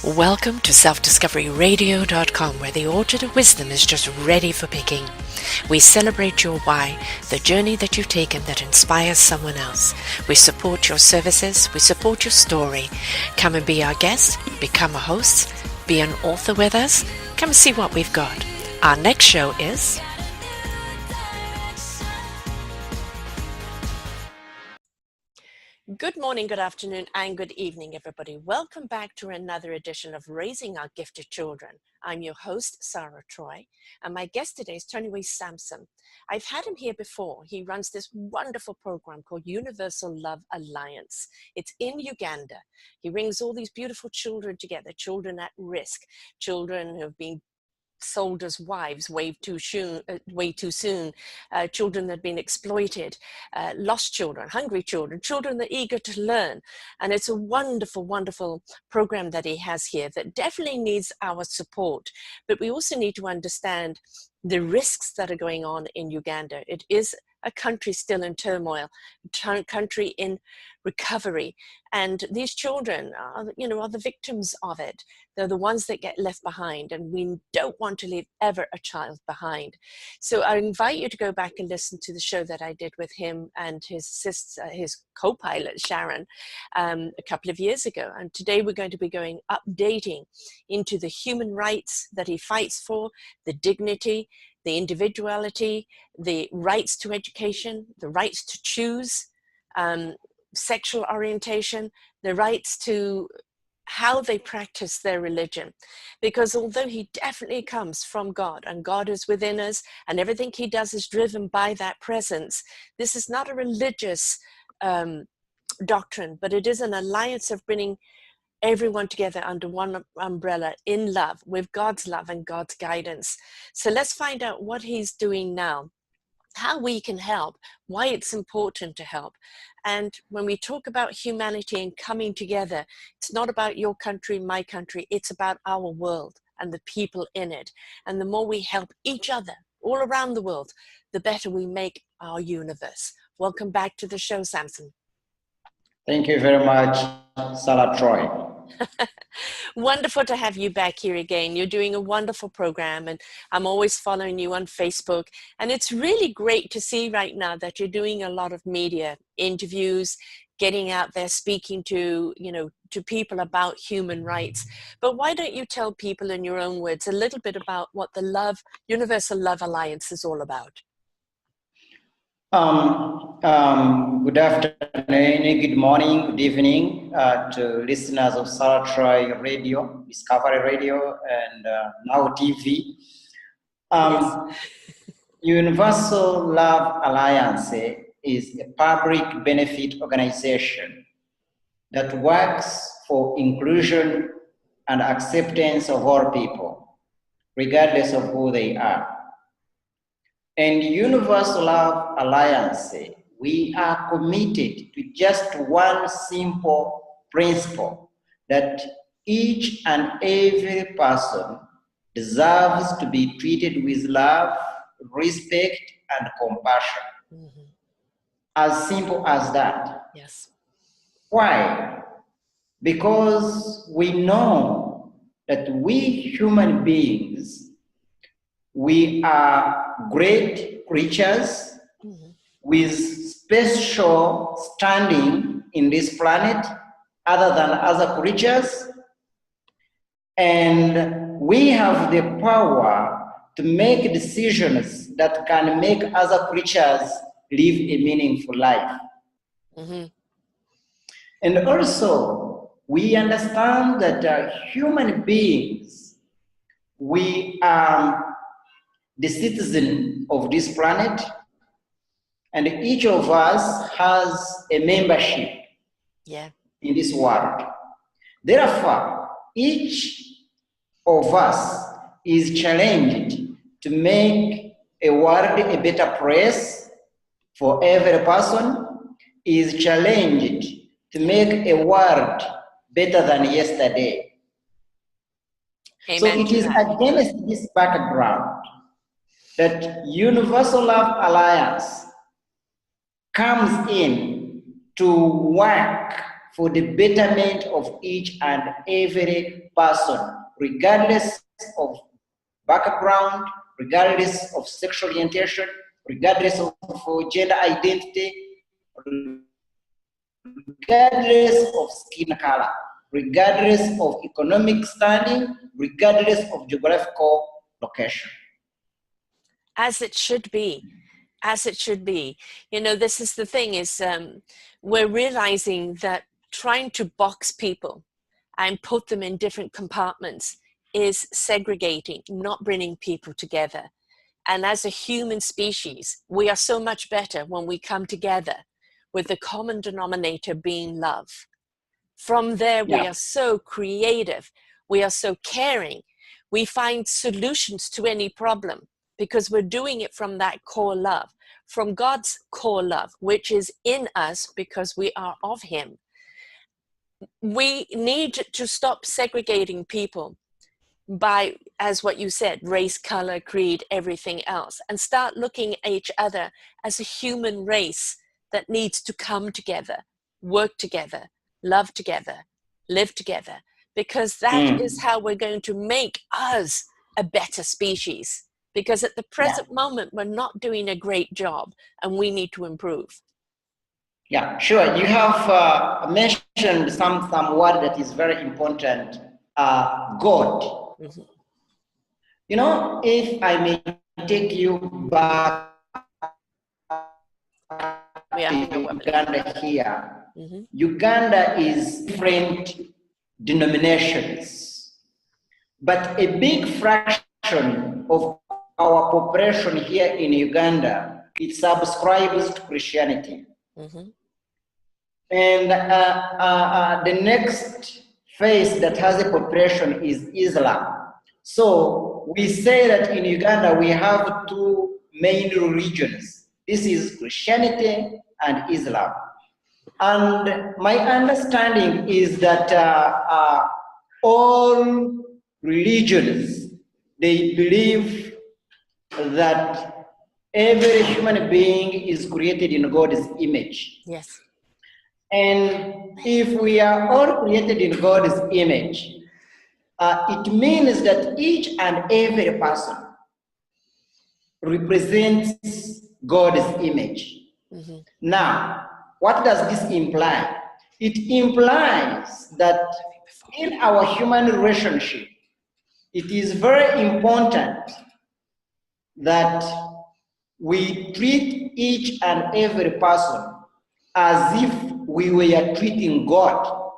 Welcome to selfdiscoveryradio.com, where the orchard of wisdom is just ready for picking. We celebrate your why, the journey that you've taken that inspires someone else. We support your services, we support your story. Come and be our guest, become a host, be an author with us. Come and see what we've got. Our next show is... Good morning, good afternoon, and good evening, everybody. Welcome back to another edition of Raising Our Gifted Children. I'm your host, Sara Troy, and my guest today is Tony Sampson. I've had him here before. He runs this wonderful program called Universal Love Alliance. It's in Uganda. He brings all these beautiful children together, children at risk, children who have been sold as wives way too soon, children that have been exploited, lost children, hungry children, children that are eager to learn. And it's a wonderful, wonderful program that he has here that definitely needs our support. But we also need to understand the risks that are going on in Uganda. It is a country still in turmoil, a country in recovery. And these children are the victims of it. They're the ones that get left behind, and we don't want to leave ever a child behind. So I invite you to go back and listen to the show that I did with him and his co-pilot, Sharon, a couple of years ago. And today we're going to be updating into the human rights that he fights for, the dignity, the individuality, the rights to education, the rights to choose, sexual orientation, the rights to how they practice their religion. Because although he definitely comes from God and God is within us and everything he does is driven by that presence, this is not a religious doctrine, but it is an alliance of bringing everyone together under one umbrella in love, with God's love and God's guidance. So let's find out what he's doing now, how we can help, why it's important to help. And when we talk about humanity and coming together, it's not about your country, my country, it's about our world and the people in it. And the more we help each other all around the world, the better we make our universe. Welcome back to the show, Samson. Thank you very much, Sara Troy. Wonderful to have you back here again. You're doing a wonderful program, and I'm always following you on Facebook. And it's really great to see right now that you're doing a lot of media interviews, getting out there, speaking to people about human rights. But why don't you tell people in your own words a little bit about what the Universal Love Alliance is all about? Good afternoon, good morning, good evening to listeners of Sara Troy Radio, Discovery Radio, and now TV. Yes. Universal Love Alliance is a public benefit organization that works for inclusion and acceptance of all people, regardless of who they are. And Universal Love Alliance, we are committed to just one simple principle, that each and every person deserves to be treated with love, respect, and compassion. Mm-hmm. As simple as that. Yes. Why? Because we know that we human beings, we are great creatures with special standing in this planet other than other creatures, and we have the power to make decisions that can make other creatures live a meaningful life. Mm-hmm. And also, we understand that human beings, we are the citizen of this planet, and each of us has a membership in this world. Therefore, each of us is challenged to make a world a better place for every person, is challenged to make a world better than yesterday. Amen. So it is against this background that Universal Love Alliance comes in to work for the betterment of each and every person, regardless of background, regardless of sexual orientation, regardless of gender identity, regardless of skin color, regardless of economic standing, regardless of geographical location. As it should be. As it should be. You know, this is the thing is we're realizing that trying to box people and put them in different compartments is segregating, not bringing people together. And as a human species, we are so much better when we come together with the common denominator being love. From there, we are so creative. We are so caring. We find solutions to any problem because we're doing it from that core love, from God's core love, which is in us because we are of Him. We need to stop segregating people by, as what you said, race, color, creed, everything else, and start looking at each other as a human race that needs to come together, work together, love together, live together, because that is how we're going to make us a better species. Because at the present moment, we're not doing a great job and we need to improve. Yeah, sure. You have mentioned some word that is very important, God. You know, if I may take you back to Uganda here, Uganda is different denominations, but a big fraction of our population here in Uganda, it subscribes to Christianity. And the next phase that has a population is Islam. So we say that in Uganda we have two main religions. This is Christianity and Islam. And my understanding is that all religions, they believe that every human being is created in God's image. Yes. And if we are all created in God's image, it means that each and every person represents God's image. Now, what does this imply? It implies that in our human relationship, it is very important that we treat each and every person as if we were treating God.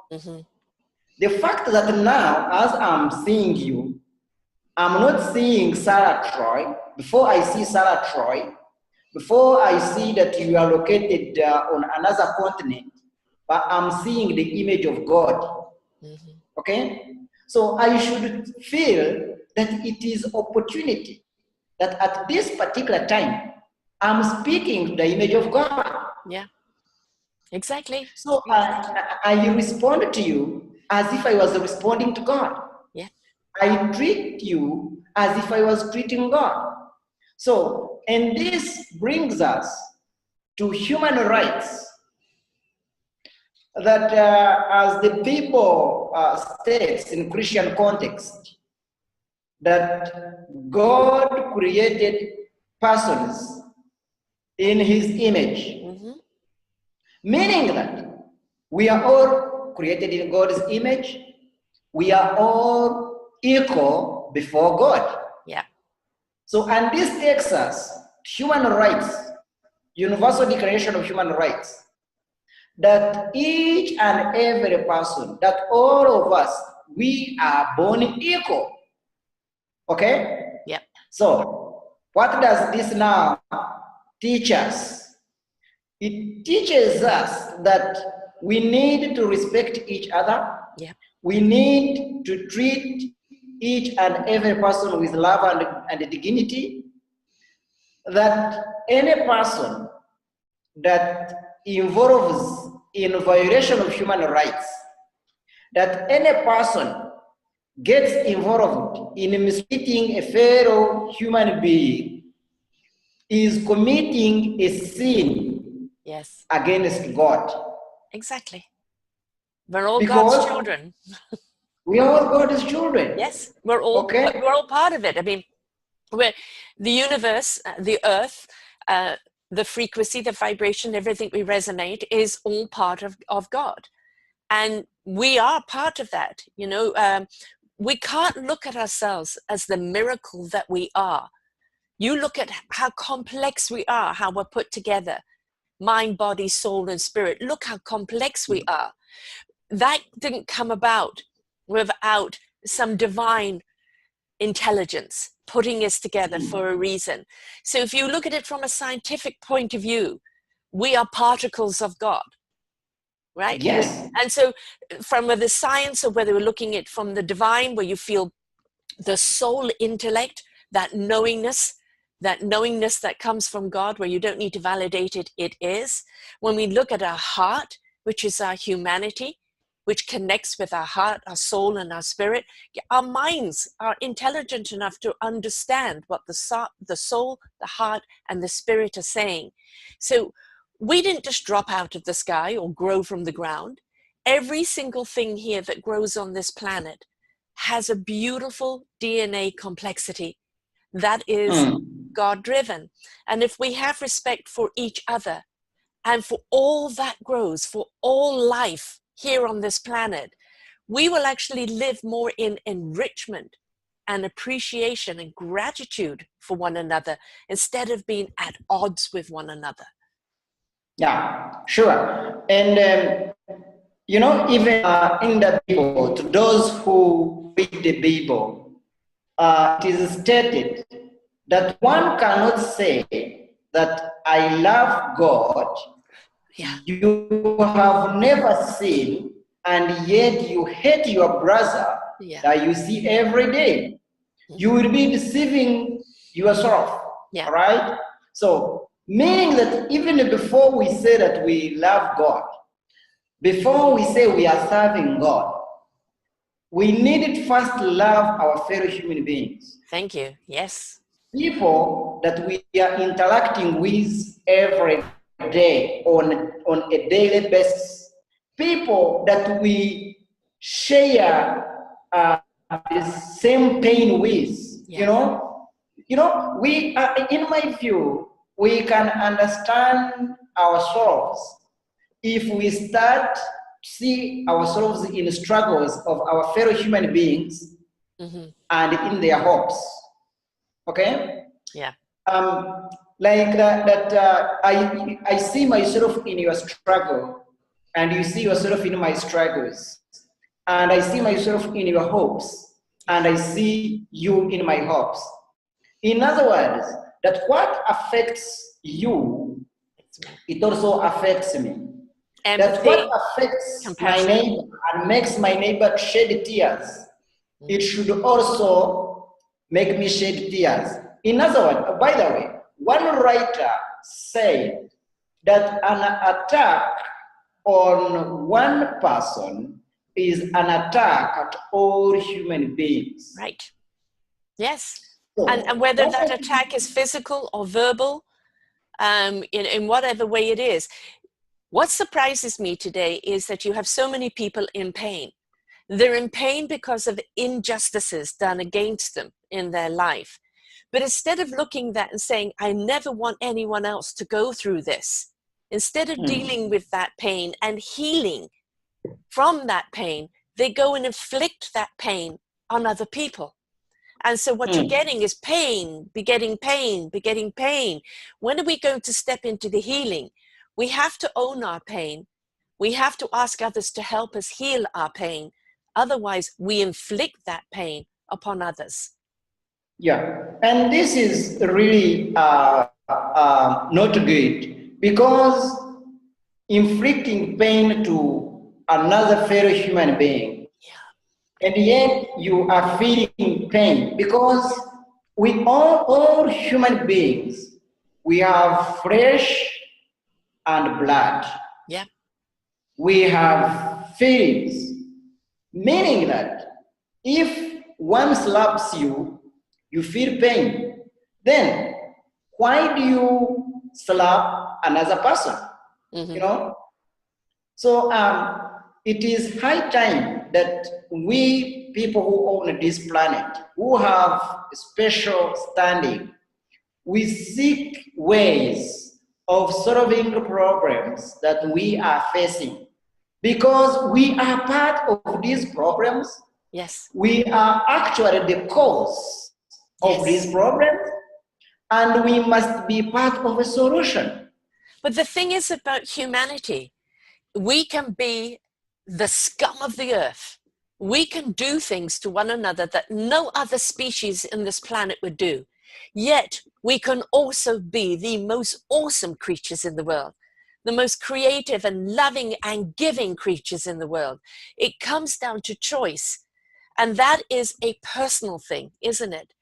The fact that now, as I'm seeing you, I'm not seeing Sarah Troy. Before I see Sarah Troy, before I see that you are located on another continent, but I'm seeing the image of God. Okay? So I should feel that it is opportunity that at this particular time, I'm speaking to the image of God. Yeah, exactly. So I respond to you as if I was responding to God. Yeah. I treat you as if I was treating God. So, and this brings us to human rights. That as the people states in Christian context, that God created persons in His image, meaning that we are all created in God's image, we are all equal before God. Yeah. So, and this takes us to human rights, Universal Declaration of Human Rights, that each and every person, that all of us, we are born equal. Okay? Yep. So, what does this now teach us? It teaches us that we need to respect each other. Yeah. We need to treat each and every person with love and dignity. That any person that involves in violation of human rights, that any person gets involved in mistreating a fellow human being is committing a sin Yes. against God. Exactly. We're all God's because children. we are God's children. Yes, we're all part of it. I mean, we're the universe, the earth, the frequency, the vibration, everything we resonate is all part of God. And we are part of that. You know, we can't look at ourselves as the miracle that we are. You look at how complex we are, how we're put together, mind, body, soul, and spirit. Look how complex we are. That didn't come about without some divine intelligence putting us together for a reason. So if you look at it from a scientific point of view, we are particles of God, right? Yes. And so from the science, or whether we're looking at from the divine, where you feel the soul intellect, that knowingness that comes from God, where you don't need to validate it, it is. When we look at our heart, which is our humanity, which connects with our heart, our soul, and our spirit, our minds are intelligent enough to understand what the soul, the heart, and the spirit are saying. So we didn't just drop out of the sky or grow from the ground. Every single thing here that grows on this planet has a beautiful DNA complexity that is God-driven. And if we have respect for each other and for all that grows, for all life here on this planet, we will actually live more in enrichment and appreciation and gratitude for one another instead of being at odds with one another. Yeah, sure. And you know, even in the Bible, to those who read the Bible, it is stated that one cannot say that I love God, you have never seen, and yet you hate your brother that you see every day. You will be deceiving yourself, all right? So, meaning that even before we say that we love God, before we say we are serving God, we needed first to love our fellow human beings. Thank you. Yes. People that we are interacting with every day on a daily basis. People that we share the same pain with. You know, we are, in my view, we can understand ourselves if we start to see ourselves in struggles of our fellow human beings and in their hopes. Okay? Yeah. Like I see myself in your struggle, and you see yourself in my struggles, and I see myself in your hopes, and I see you in my hopes. In other words, that what affects you, it also affects me. That what affects my neighbor and makes my neighbor shed tears, it should also make me shed tears. In other words, by the way, one writer said that an attack on one person is an attack at all human beings. Right. Yes. So, and whether that attack is physical or verbal, in whatever way it is. What surprises me today is that you have so many people in pain. They're in pain because of injustices done against them in their life. But instead of looking at that and saying, I never want anyone else to go through this, instead of dealing with that pain and healing from that pain, they go and inflict that pain on other people. And so what you're getting is pain, begetting pain, begetting pain. When are we going to step into the healing? We have to own our pain. We have to ask others to help us heal our pain. Otherwise, we inflict that pain upon others. Yeah, and this is really not good, because inflicting pain to another fellow human being, and yet you are feeling pain, because we all human beings, we have flesh and blood. Yeah. We have feelings, meaning that if one slaps you, you feel pain. Then why do you slap another person? You know? So it is high time that we people who own this planet, who have a special standing, we seek ways of solving the problems that we are facing, because we are part of these problems. Yes. We are actually the cause of these problems, and we must be part of a solution. But the thing is about humanity, we can be the scum of the earth. We can do things to one another that no other species in this planet would do. Yet we can also be the most awesome creatures in the world, the most creative and loving and giving creatures in the world. It comes down to choice. And that is a personal thing, isn't it?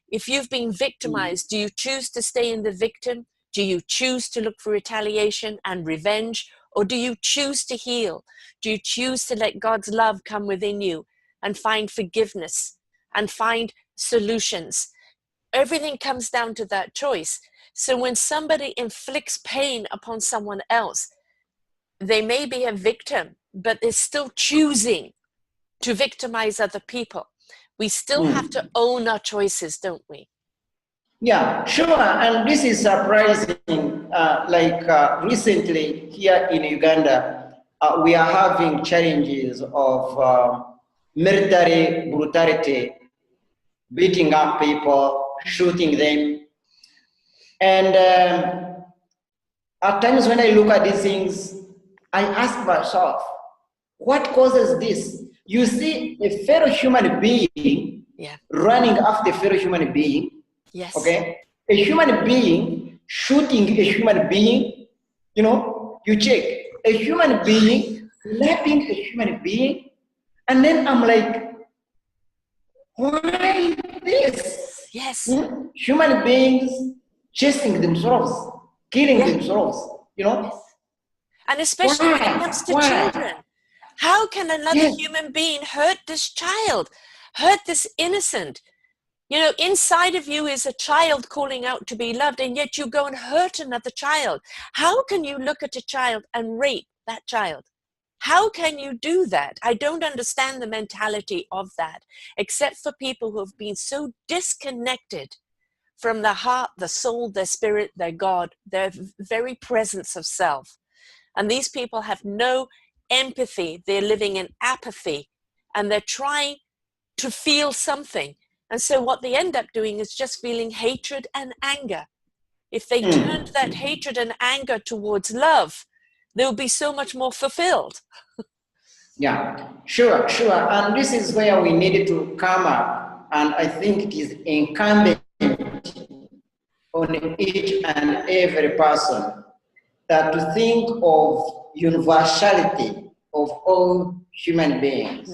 If you've been victimized, do you choose to stay in the victim? Do you choose to look for retaliation and revenge? Or do you choose to heal? Do you choose to let God's love come within you and find forgiveness and find solutions? Everything comes down to that choice. So when somebody inflicts pain upon someone else, they may be a victim, but they're still choosing to victimize other people. We still have to own our choices, don't we? Yeah, sure. And this is surprising. Recently here in Uganda, we are having challenges of military brutality, beating up people, shooting them. And at times when I look at these things, I ask myself, what causes this? You see a fellow human being running after a fellow human being. Yes. Okay? A human being shooting a human being, you know, you check. A human being slapping a human being. And then I'm like, why this? Yes. Human beings chasing themselves, killing themselves, you know? Yes. And especially when it comes to children. How can another human being hurt this child, hurt this innocent? You know, inside of you is a child calling out to be loved, and yet you go and hurt another child. How can you look at a child and rape that child? How can you do that? I don't understand the mentality of that, except for people who have been so disconnected from the heart, the soul, their spirit, their God, their very presence of self. And these people have no empathy. They're living in apathy, and they're trying to feel something. And so what they end up doing is just feeling hatred and anger. If they turned that hatred and anger towards love, they'll be so much more fulfilled. Yeah, sure. And this is where we need to come up. And I think it is incumbent on each and every person that to think of universality of all human beings,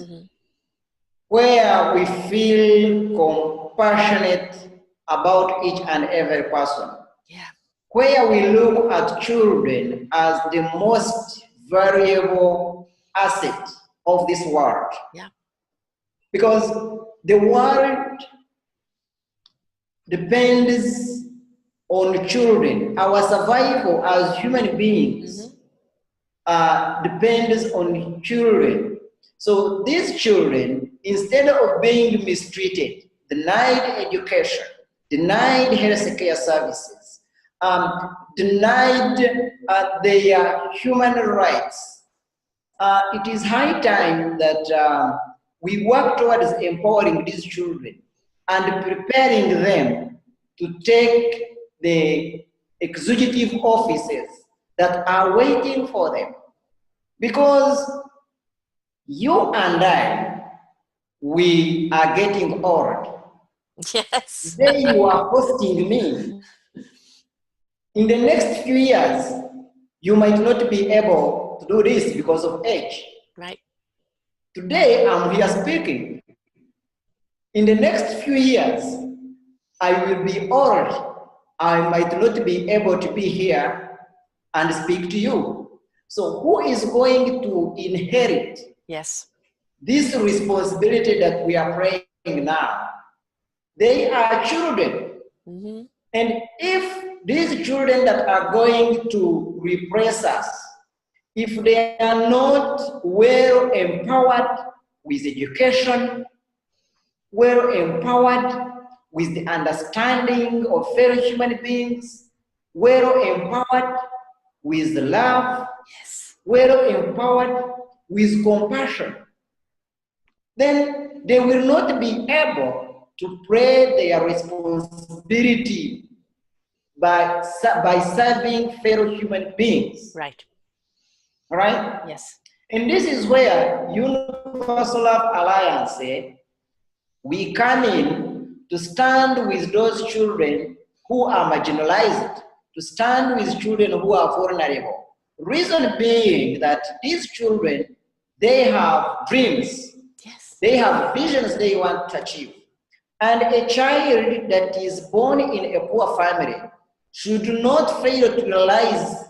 where we feel compassionate about each and every person, where we look at children as the most valuable asset of this world. Because the world depends on children. Our survival as human beings depends on children. So these children, instead of being mistreated, denied education, denied health care services, denied their human rights, it is high time that we work towards empowering these children and preparing them to take the executive offices that are waiting for them. Because you and I, we are getting old. Yes. Today you are hosting me. In the next few years, you might not be able to do this because of age. Right. Today, I'm here speaking. In the next few years, I will be old. I might not be able to be here and speak to you. So who is going to inherit this responsibility that we are praying now? They are children. And if these children that are going to repress us, if they are not well empowered with education, well empowered with the understanding of fellow human beings, well empowered with love, Yes. well empowered with compassion, then they will not be able to play their responsibility by serving fellow human beings. Right. All right? Yes. And this is where Universal Love Alliance, we come in to stand with those children who are marginalized, to stand with children who are vulnerable. Reason being that these children, they have dreams. Yes. They have visions they want to achieve. And a child that is born in a poor family should not fail to realize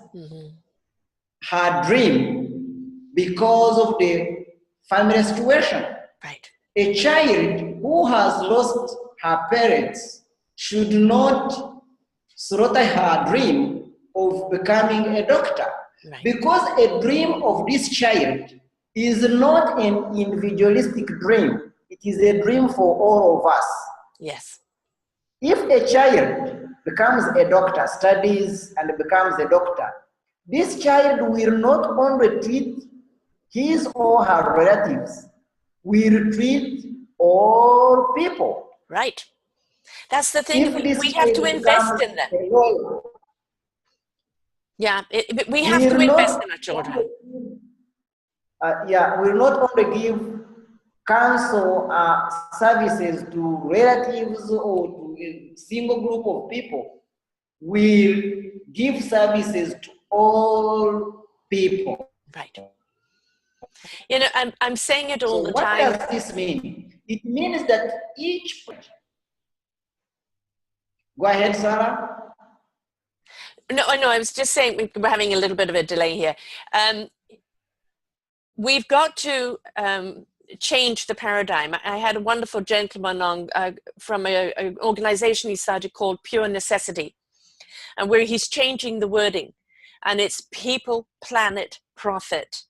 her dream because of the family situation. Right. A child who has lost her parents should not slaughter her dream of becoming a doctor. Right. Because a dream of this child is not an individualistic dream. It is a dream for all of us. Yes. If a child becomes a doctor, studies and becomes a doctor, this child will not only treat his or her relatives, will treat all people. Right. That's the thing. If We have to invest in them. Yeah, we have to invest in our children. Will not only give counsel services to relatives or to a single group of people, will give services to all people. Right. You know, I'm saying it all the time. What does this mean? It means that each... Go ahead, Sarah. No, I was just saying we're having a little bit of a delay here. We've got to change the paradigm. I had a wonderful gentleman on from an organization he started called Pure Necessity, and where he's changing the wording, and it's people, planet, profit.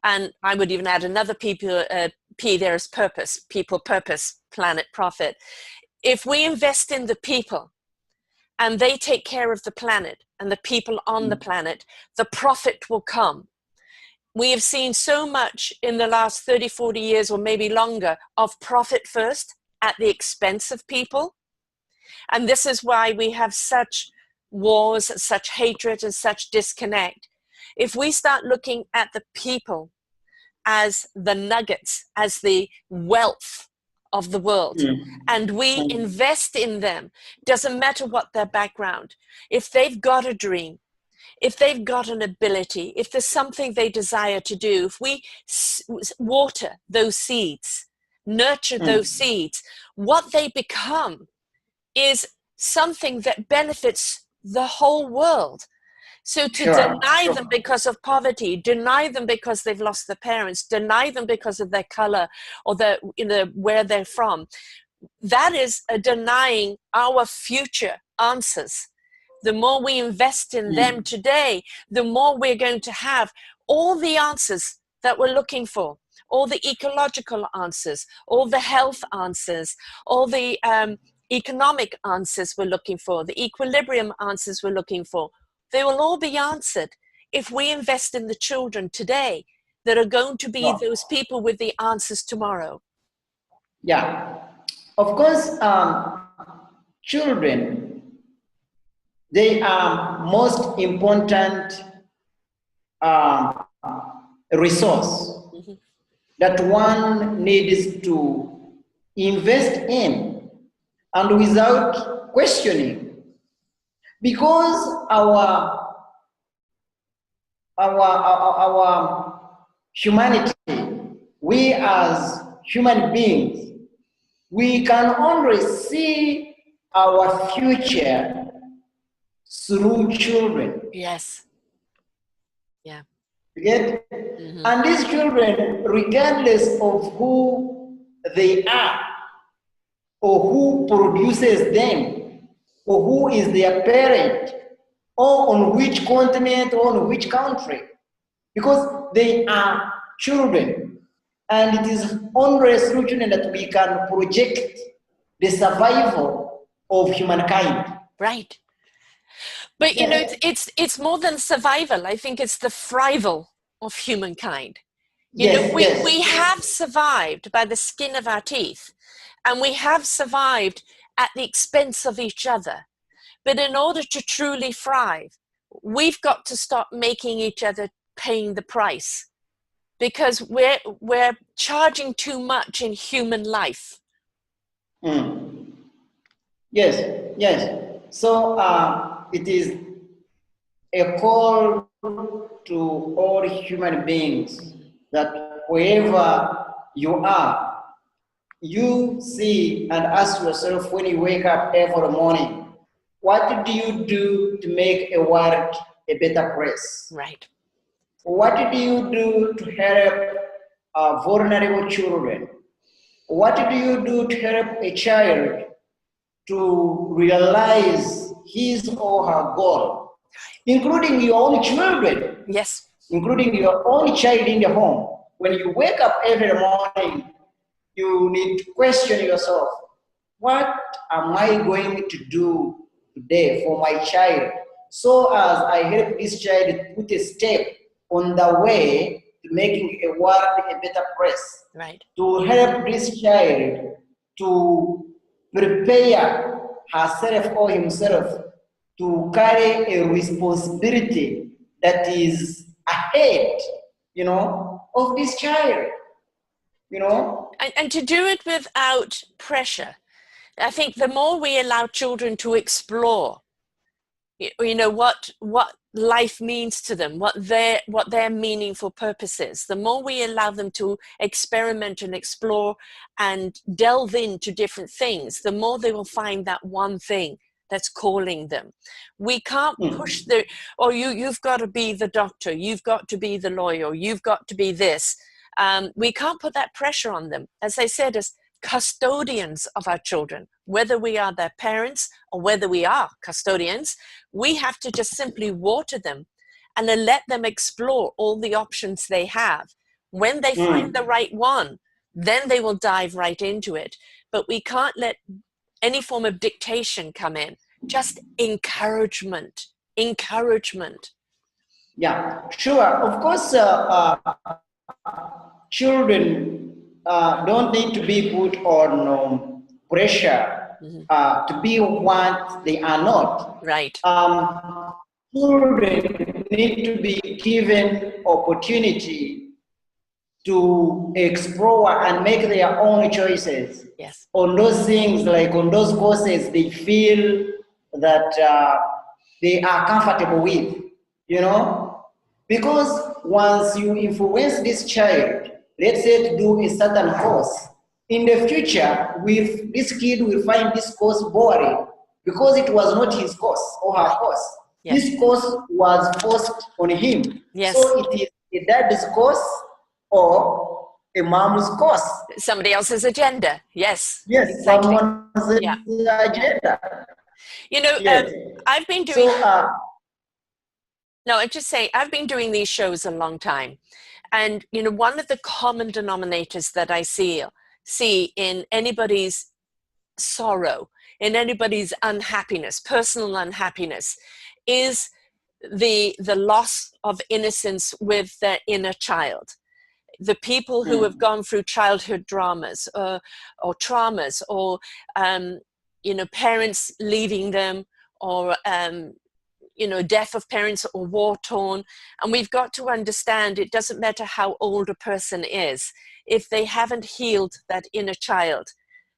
And I would even add another P there is purpose, people, purpose, planet, profit. If we invest in the people and they take care of the planet and the people on the planet, the profit will come. We have seen so much in the last 30, 40 years or maybe longer of profit first at the expense of people. And this is why we have such wars, such hatred and such disconnect. If we start looking at the people as the nuggets, as the wealth of the world, and we invest in them, doesn't matter what their background, if they've got a dream, if they've got an ability, if there's something they desire to do, if we water those seeds, nurture those seeds, what they become is something that benefits the whole world. So to deny them because of poverty, deny them because they've lost their parents, deny them because of their color or where they're from, that is a denying our future answers. The more we invest in them today, the more we're going to have all the answers that we're looking for, all the ecological answers, all the health answers, all the economic answers we're looking for, the equilibrium answers we're looking for. They will all be answered if we invest in the children today that are going to be those people with the answers tomorrow. Yeah, of course, children, they are most important resource that one needs to invest in and without questioning. Because our humanity, we as human beings, we can only see our future through children. Yes. Yeah. You get? And these children, regardless of who they are, or who produces them, or who is their parent, or on which continent, or on which country, because they are children, and it is only through children that we can project the survival of humankind. Right. But you know, it's more than survival. I think it's the thrival of humankind. You know, Yes, we yes. have survived by the skin of our teeth, and we have survived at the expense of each other. But in order to truly thrive, we've got to stop making each other paying the price, because we're charging too much in human life. Mm. Yes, yes. So it is a call to all human beings that wherever you are, you see and ask yourself when you wake up every morning, what do you do to make a world a better place? Right. What do you do to help vulnerable children? What do you do to help a child to realize his or her goal, including your own children, Yes. including your own child in the home? When you wake up every morning, you need to question yourself, what am I going to do today for my child, so as I help this child put a step on the way to making a world a better place, Right. to help this child to prepare herself or himself to carry a responsibility that is ahead, of this child, And to do it without pressure. I think the more we allow children to explore, you know, what life means to them, what their meaningful purpose is, the more we allow them to experiment and explore and delve into different things, the more they will find that one thing that's calling them. We can't push you've got to be the doctor, you've got to be the lawyer, you've got to be this. We can't put that pressure on them. As I said, as custodians of our children, whether we are their parents or whether we are custodians, we have to just simply water them and then let them explore all the options they have. When they find the right one, then they will dive right into it. But we can't let any form of dictation come in. Just encouragement. Yeah, sure. Of course, children don't need to be put on pressure to be what they are not. Right. Children need to be given opportunity to explore and make their own choices. Yes. On those things, like on those courses they feel that they are comfortable with, because once you influence this child, let's say to do a certain course, in the future, with this kid will find this course boring because it was not his course or her course. Yes. This course was forced on him. Yes. So it is a dad's course or a mom's course. Somebody else's agenda. Yes. Yes, Exactly. someone's agenda. You know, Yes. I've been doing... So, No, I just say I've been doing these shows a long time. And, you know, one of the common denominators that I see in anybody's sorrow, in anybody's unhappiness, personal unhappiness, is the loss of innocence with their inner child. The people who have gone through childhood dramas or traumas, or, you know, parents leaving them, or, you know, death of parents, or war-torn. And we've got to understand it doesn't matter how old a person is. If they haven't healed that inner child,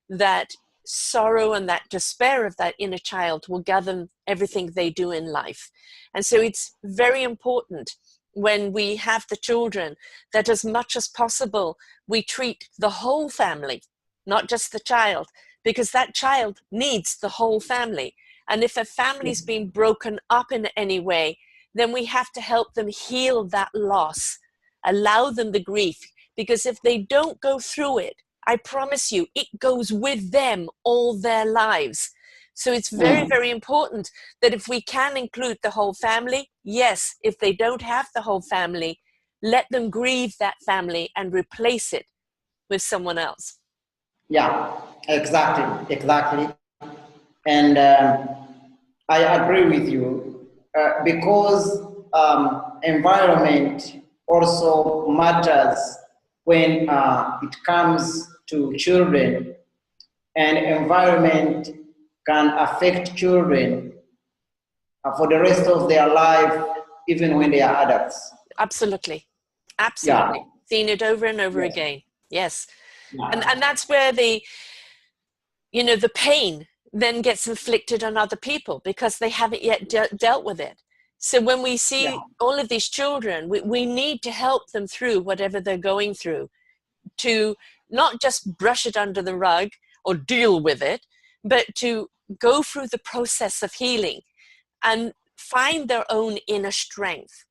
that sorrow and that despair of that inner child will govern everything they do in life. And so it's very important when we have the children that as much as possible we treat the whole family, not just the child, because that child needs the whole family. And if a family's been broken up in any way, then we have to help them heal that loss, allow them the grief, because if they don't go through it, I promise you, it goes with them all their lives. So it's very, very important that if we can include the whole family, yes, if they don't have the whole family, let them grieve that family and replace it with someone else. Yeah, exactly, exactly. And I agree with you because environment also matters when it comes to children, and environment can affect children for the rest of their life, even when they are adults. Absolutely. Yeah. Absolutely. Seen it over and over Yes. again. Yes. Yeah. And that's where the, you know, the pain then gets inflicted on other people because they haven't yet dealt with it. So when we see Yeah. all of these children, we need to help them through whatever they're going through, to not just brush it under the rug or deal with it, but to go through the process of healing and find their own inner strength,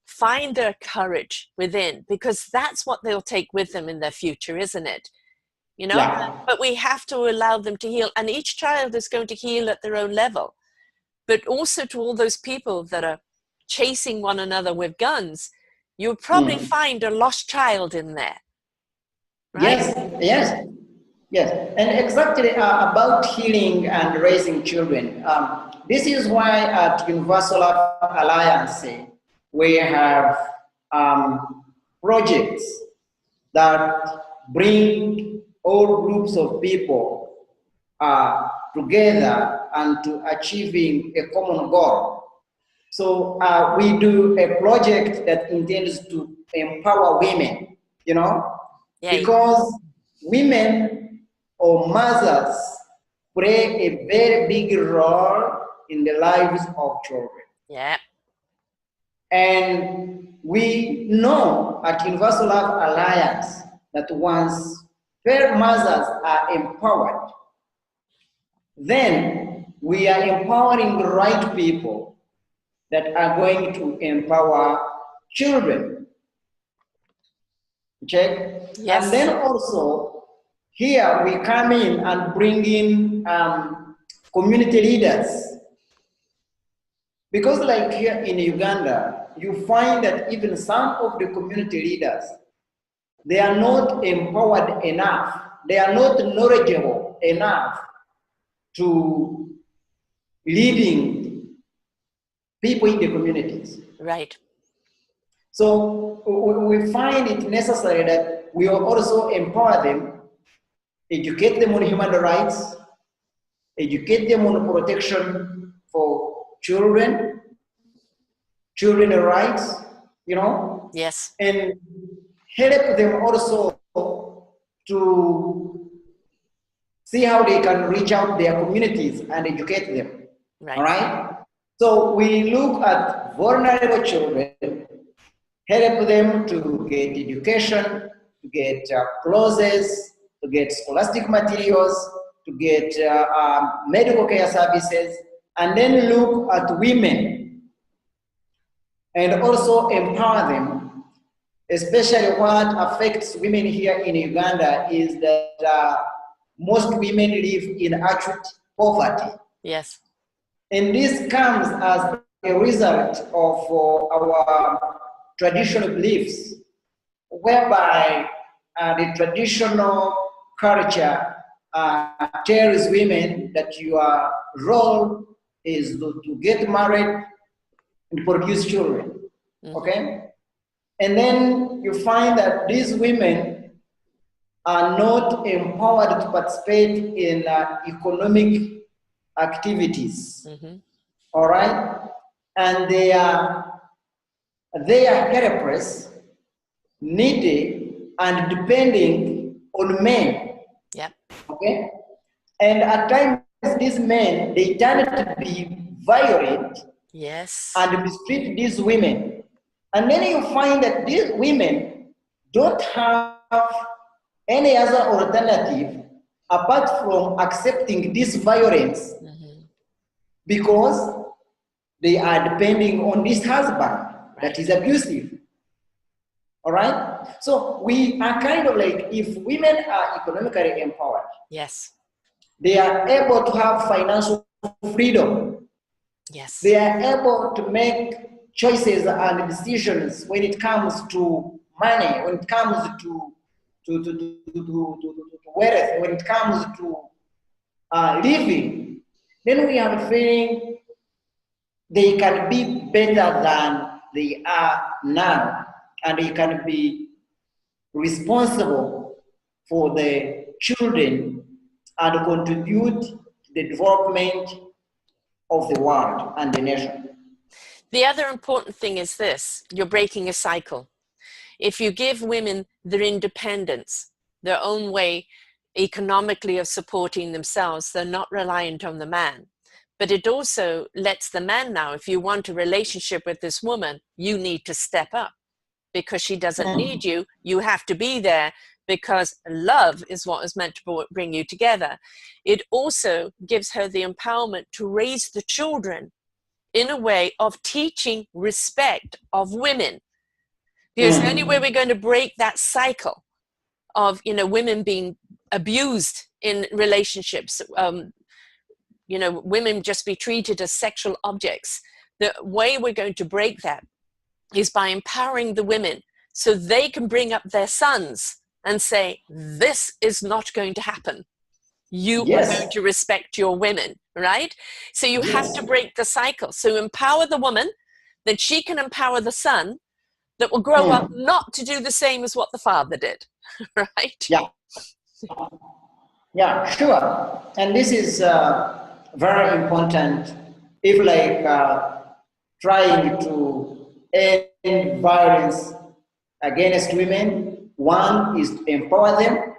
find their courage within, because that's what they'll take with them in their future, isn't it? You know, Yeah. but we have to allow them to heal, and each child is going to heal at their own level. But also, to all those people that are chasing one another with guns, you'll probably find a lost child in there, right? Yes, yes, yes. And exactly about healing and raising children. This is why at Universal Alliance we have projects that bring all groups of people together and to achieving a common goal. So we do a project that intends to empower women, you know, Yay. because women or mothers play a very big role in the lives of children. Yeah. And we know at Universal Love Alliance that once fair mothers are empowered, then we are empowering the right people that are going to empower children. Okay? And Yes. then also, here we come in and bring in community leaders. Because like here in Uganda, you find that even some of the community leaders, they are not empowered enough, they are not knowledgeable enough to leading people in the communities. Right. So we find it necessary that we also empower them, educate them on human rights, educate them on protection for children, children's rights, you know, Yes. and help them also to see how they can reach out their communities and educate them. Right. All right? So we look at vulnerable children, help them to get education, to get clothes, to get scholastic materials, to get medical care services, and then look at women and also empower them. Especially what affects women here in Uganda is that most women live in acute poverty. Yes. And this comes as a result of our traditional beliefs, whereby the traditional culture tells women that your role is to get married and produce children. Okay? And then you find that these women are not empowered to participate in economic activities. All right? And they are helpless, needy, and depending on men. Yeah. Okay? And at times, these men, they tend to be violent. Yes. And mistreat these women. And then you find that these women don't have any other alternative apart from accepting this violence because they are depending on this husband that is abusive. All right? So we are kind of like, if women are economically empowered, Yes. they are able to have financial freedom. Yes. They are able to make choices and decisions when it comes to money, when it comes to wealth, when it comes to living, then we have a feeling they can be better than they are now, and they can be responsible for the children and contribute to the development of the world and the nation. The other important thing is this: you're breaking a cycle. If you give women their independence, their own way economically of supporting themselves, they're not reliant on the man. But it also lets the man know, if you want a relationship with this woman, you need to step up, because she doesn't need you. You have to be there, because love is what is meant to bring you together. It also gives her the empowerment to raise the children in a way of teaching respect of women. Because the only way we're going to break that cycle of, you know, women being abused in relationships, you know, women just be treated as sexual objects. The way we're going to break that is by empowering the women so they can bring up their sons and say, this is not going to happen. You are going to respect your women, right? So you have to break the cycle. So empower the woman, then she can empower the son that will grow up not to do the same as what the father did, right? Yeah. Yeah, sure. And this is very important if like trying to end violence against women. One is to empower them.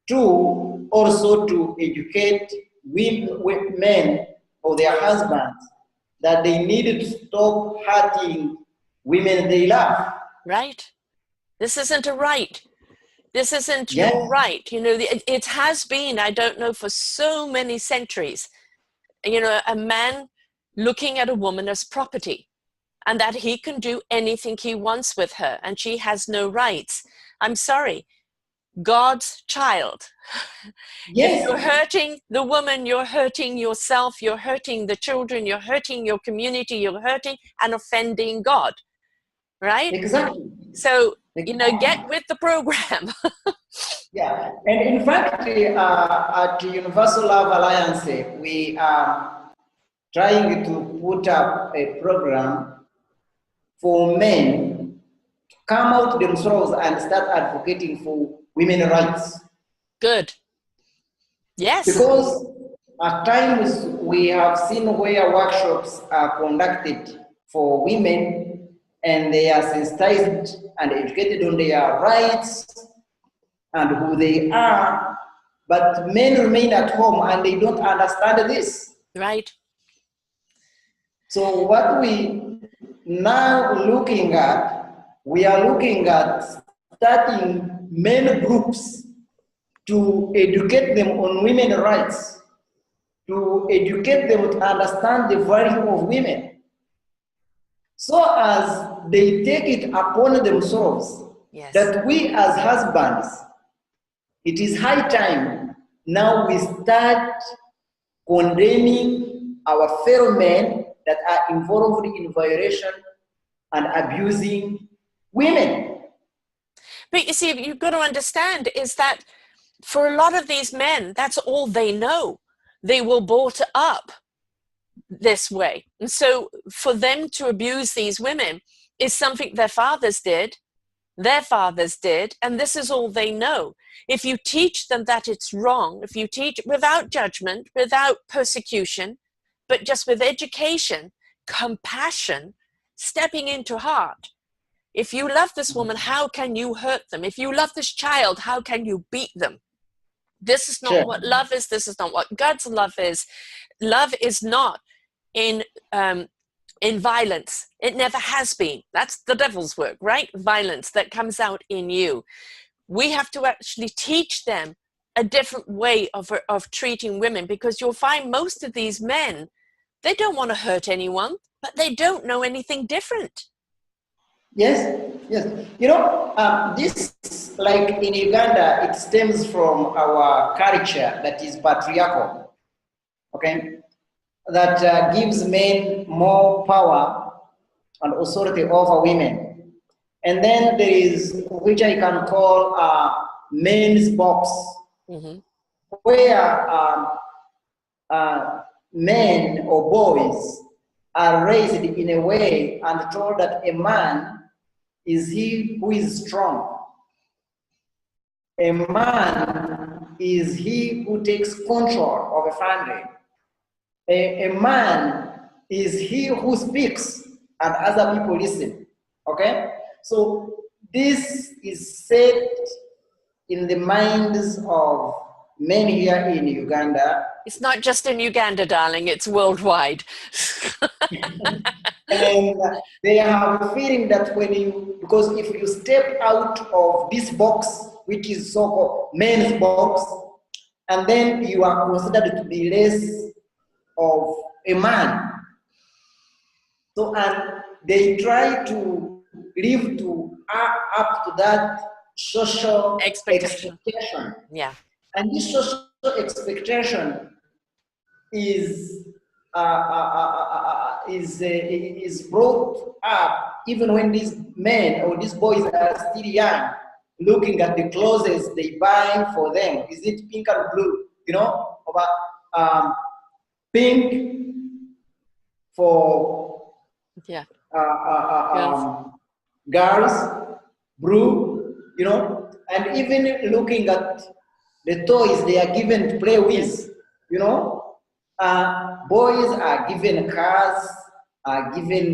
Two, also to educate men or their husbands that they need to stop hurting women they love. Right. This isn't a right. This isn't your right. You know, it has been, I don't know, for so many centuries, you know, a man looking at a woman as property, and that he can do anything he wants with her and she has no rights. I'm sorry, God's child. If you're hurting the woman, you're hurting yourself, you're hurting the children, you're hurting your community, you're hurting and offending God, right? Exactly. So, you know, get with the program. Yeah, and in fact, at Universal Love Alliance, we are trying to put up a program for men to come out themselves and start advocating for women's rights. Good. Yes. Because at times we have seen where workshops are conducted for women and they are sensitized and educated on their rights and who they are, but men remain at home and they don't understand this. Right. So what we now looking at, we are looking at starting men groups to educate them on women's rights, to educate them to understand the value of women, so as they take it upon themselves that we as husbands, it is high time now we start condemning our fellow men that are involved in violation and abusing women. But you see, you've got to understand is that for a lot of these men, that's all they know. They were brought up this way. And so for them to abuse these women is something their fathers did, and this is all they know. If you teach them that it's wrong, if you teach without judgment, without persecution, but just with education, compassion, stepping into heart. If you love this woman, how can you hurt them? If you love this child, how can you beat them? This is not what love is. This is not what God's love is. Love is not in violence. It never has been. That's the devil's work, right? Violence that comes out in you. We have to actually teach them a different way of treating women, because you'll find most of these men, they don't want to hurt anyone, but they don't know anything different. Yes. You know, this, like in Uganda, it stems from our culture that is patriarchal, okay? That gives men more power and authority over women. And then there is, which I can call a men's box, where men or boys are raised in a way and told that a man is he who is strong. A man is he who takes control of a family. A man is he who speaks and other people listen. Okay? So this is set in the minds of men here in Uganda. It's not just in Uganda, darling, it's worldwide. And they have a feeling that when you, because if you step out of this box, which is so-called men's box, and then you are considered to be less of a man. So, and they try to live to up to that social expectation. Yeah. And this social expectation is brought up even when these men or these boys are still young, looking at the clothes they buy for them. Is it pink or blue? You know, about pink for girls, blue, you know, and even looking at the toys they are given to play with, you know. Boys are given cars, are given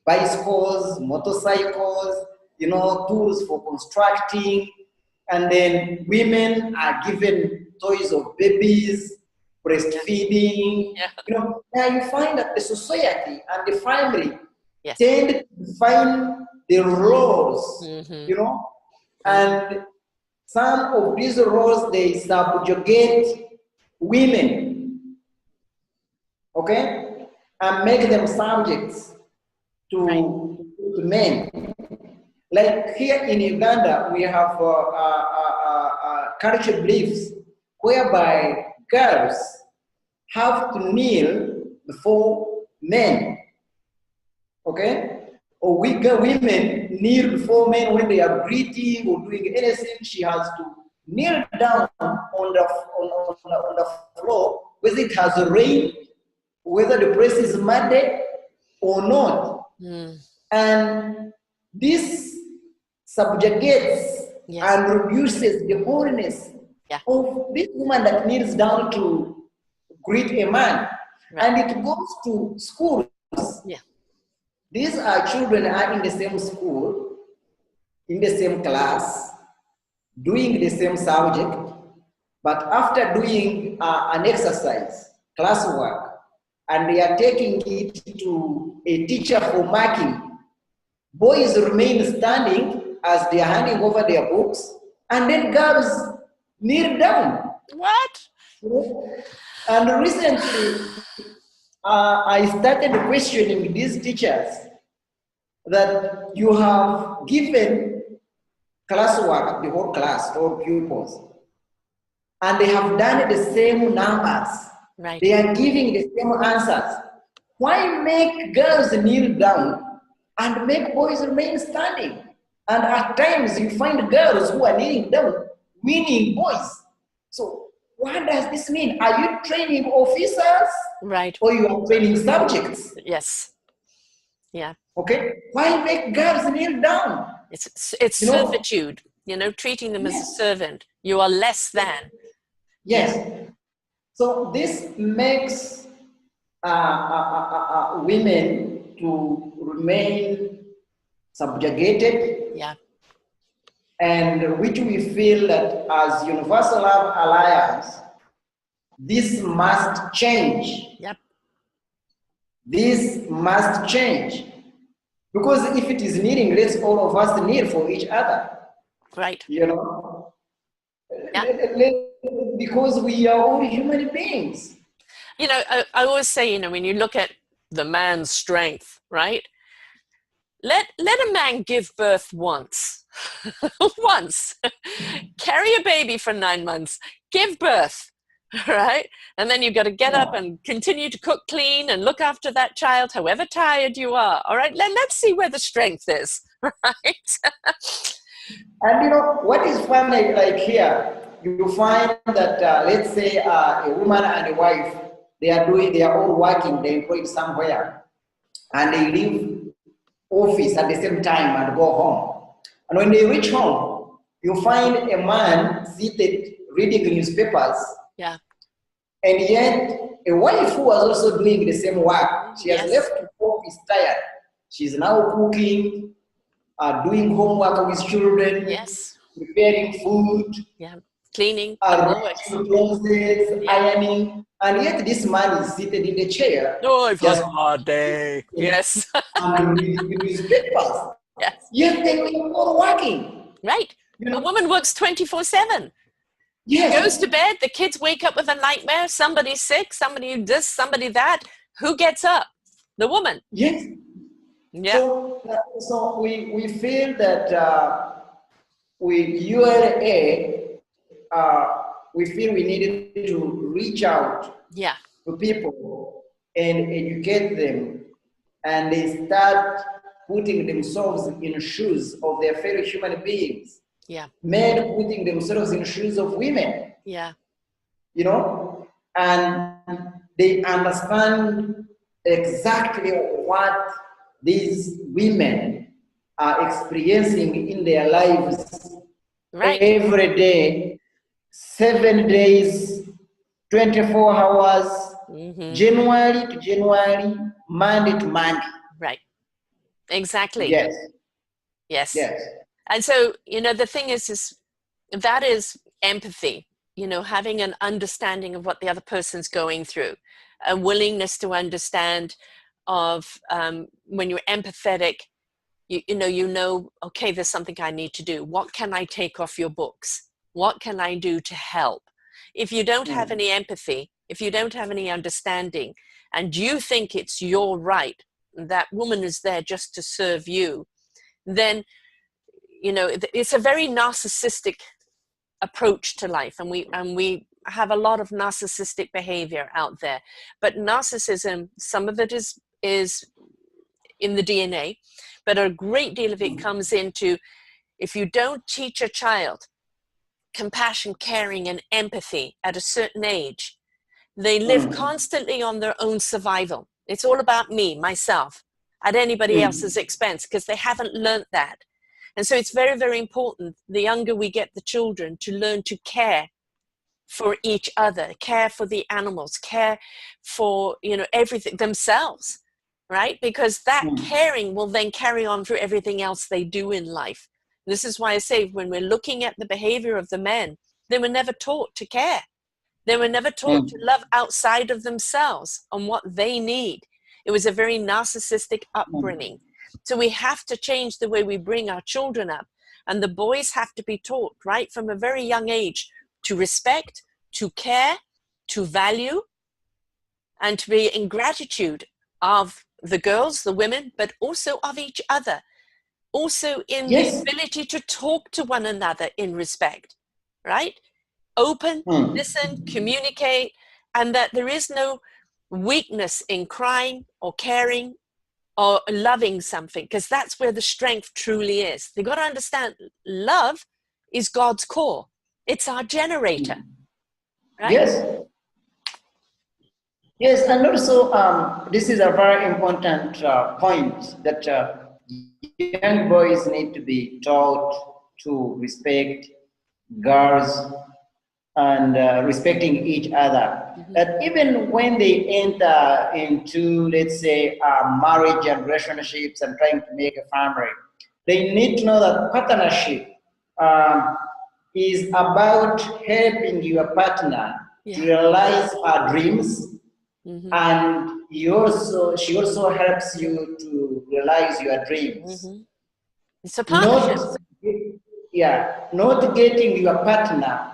bicycles, motorcycles, you know, tools for constructing, and then women are given toys of babies, breastfeeding. You know, now you find that the society and the family tend to define the roles, you know, and some of these roles they subjugate women, okay, and make them subjects to men. Like here in Uganda, we have cultural beliefs whereby girls have to kneel before men, okay? Or women kneel before men when they are greeting or doing anything. She has to kneel down on the floor, whether it has rain, whether the place is muddy or not. And this subjugates and reduces the holiness of this woman that kneels down to greet a man. And it goes to schools. These are children are in the same school, in the same class, doing the same subject, but after doing an exercise, classwork, and they are taking it to a teacher for marking, boys remain standing as they are handing over their books, and then girls kneel down. What? And recently, I started questioning these teachers that you have given classwork, the whole class, all pupils, and they have done the same numbers. They are giving the same answers. Why make girls kneel down and make boys remain standing? And at times you find girls who are kneeling down winning boys. So what does this mean? Are you training officers? Or you are training subjects? Yes. Yeah. Okay. Why make girls kneel down? It's servitude, you know, treating them as a servant. You are less than. Yes. So this makes women to remain subjugated. Yeah. And which we feel that as Universal Love Alliance, this must change. Yep. This must change. Because if it is needing, let's all of us kneel for each other. Right. You know? Because we are all human beings. You know, I always say, you know, when you look at the man's strength, right? Let a man give birth once. Once. Carry a baby for 9 months. Give birth. right? And then you've got to get up and continue to cook, clean, and look after that child, however tired you are. All right, let's see where the strength is, right? And you know what is funny, like here, you find that let's say a woman and a wife, they are all working, they're employed somewhere, and they leave office at the same time and go home. And when they reach home, you find a man seated reading newspapers. Yeah. And yet, a wife who was also doing the same work, she has left office tired. She's now cooking, doing homework with children, preparing food, cleaning, clothes, ironing, and yet this man is seated in the chair. Oh, I've had a hard day. Yes. And reading the newspapers. Yes. Yet they were all working. Right. You know? A woman works 24/7. Yes. She goes to bed, the kids wake up with a nightmare, somebody's sick, somebody this, somebody that. Who gets up? The woman. Yes. Yeah. So we feel that with ULA, we feel we needed to reach out to people and educate them, and they start putting themselves in the shoes of their fellow human beings. Yeah. Men putting themselves in the shoes of women. Yeah. You know, and they understand exactly what these women are experiencing in their lives every day, 7 days, 24 hours, January to January, Monday to Monday. Right. Exactly. Yes. Yes. Yes. And so, you know, the thing is that is empathy, you know, having an understanding of what the other person's going through, a willingness to understand of when you're empathetic, you know, okay, there's something I need to do. What can I take off your books? What can I do to help? If you don't have any empathy, if you don't have any understanding, and you think it's your right, that woman is there just to serve you, then, you know, it's a very narcissistic approach to life, and we have a lot of narcissistic behavior out there. But narcissism, some of it is in the DNA, but a great deal of it comes into, if you don't teach a child compassion, caring, and empathy at a certain age, they live constantly on their own survival. It's all about me, myself, at anybody else's expense, because they haven't learned that. And so it's very, very important, the younger we get the children, to learn to care for each other, care for the animals, care for, you know, everything, themselves, right? Because that caring will then carry on through everything else they do in life. This is why I say, when we're looking at the behavior of the men, they were never taught to care. They were never taught to love outside of themselves on what they need. It was a very narcissistic upbringing. So we have to change the way we bring our children up. And the boys have to be taught right from a very young age to respect, to care, to value, and to be in gratitude of the girls, the women, but also of each other. Also in the ability to talk to one another in respect, right? Open, listen, communicate, and that there is no weakness in crying or caring or loving something, because that's where the strength truly is. They've got to understand love is God's core. It's our generator, right? Yes. Yes, and also this is a very important point, that young boys need to be taught to respect girls and respecting each other. That even when they enter into, let's say, marriage and relationships and trying to make a family, they need to know that partnership is about helping your partner to realize her dreams, and she also helps you to realize your dreams. It's a partnership. Not getting your partner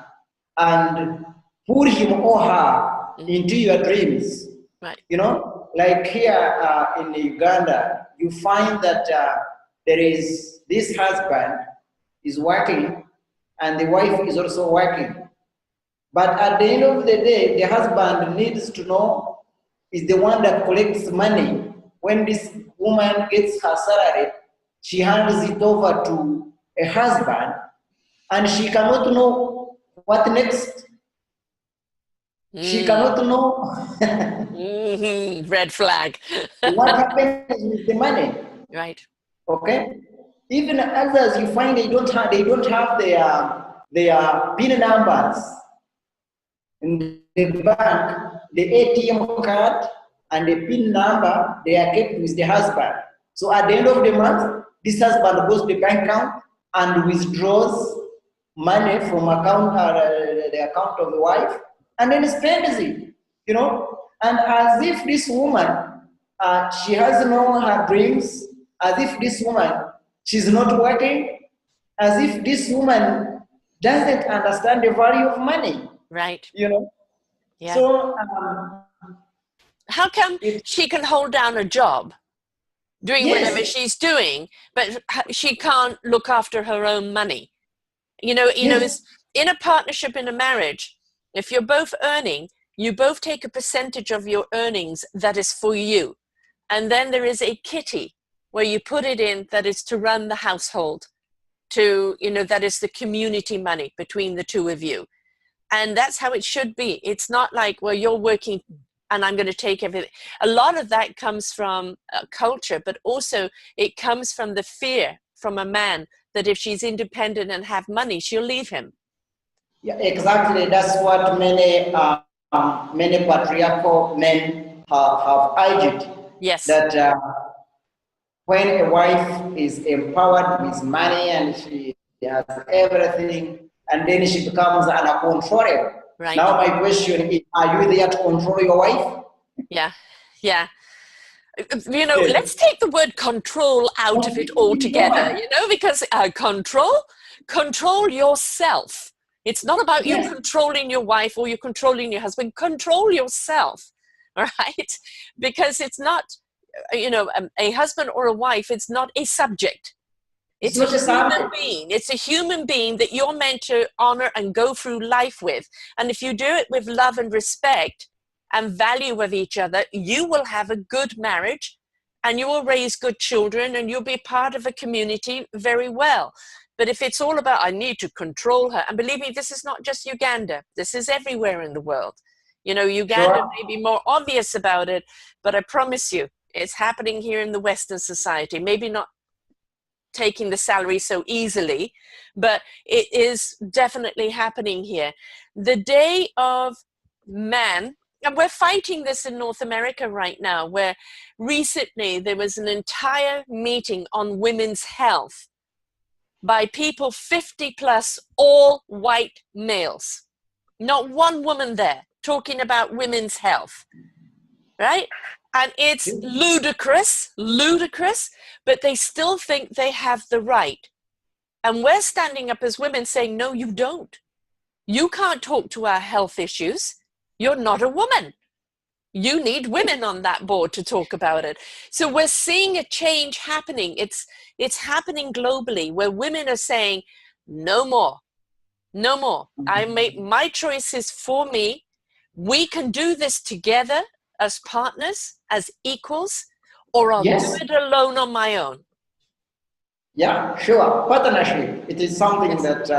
and pull him or her into your dreams. Right. You know, like here in Uganda, you find that there is this husband is working and the wife is also working. But at the end of the day, the husband needs to know is the one that collects money. When this woman gets her salary, she hands it over to a husband, and she cannot know what next. She cannot know Red flag. what happens with the money. Right. Okay. Even others, you find they don't have their PIN numbers in the bank, the ATM card and the PIN number, they are kept with the husband. So at the end of the month, this husband goes to the bank account and withdraws money from the account of the wife, and then spends it, you know. And as if this woman, she has no her dreams, as if this woman, she's not working, as if this woman doesn't understand the value of money. Right. You know. Yeah. So how come she can hold down a job doing whatever she's doing, but she can't look after her own money? You know, it's in a partnership, in a marriage, if you're both earning, you both take a percentage of your earnings that is for you. And then there is a kitty where you put it in that is to run the household, to, that is the community money between the two of you. And that's how it should be. It's not like, well, you're working and I'm going to take everything. A lot of that comes from culture, but also it comes from the fear from a man that if she's independent and have money, she'll leave him. Yeah, exactly. That's what many patriarchal men have argued. Yes. That when a wife is empowered with money and she has everything, and then she becomes uncontrollable. Right. Now my question is, are you there to control your wife? Yeah, yeah. Let's take the word control out of it altogether, because control yourself. It's not about you controlling your wife or you controlling your husband. Control yourself, all right? Because it's not, a husband or a wife, it's not a subject. It's a human being. It's a human being that you're meant to honor and go through life with. And if you do it with love and respect and value of each other, you will have a good marriage and you will raise good children and you'll be part of a community very well. But if it's all about, I need to control her, and believe me, this is not just Uganda. This is everywhere in the world. Uganda may be more obvious about it, but I promise you, it's happening here in the Western society. Maybe not taking the salary so easily, but it is definitely happening here. The day of man, and we're fighting this in North America right now, where recently there was an entire meeting on women's health by people 50 plus, all white males. Not one woman there talking about women's health, right? And it's ludicrous, but they still think they have the right. And we're standing up as women saying, no, you don't. You can't talk to our health issues. You're not a woman. You need women on that board to talk about it. So we're seeing a change happening. It's happening globally, where women are saying, no more, no more. I make my choices for me. We can do this together as partners, as equals, or I'll do it alone on my own. Yeah, sure. Partnership. It is something that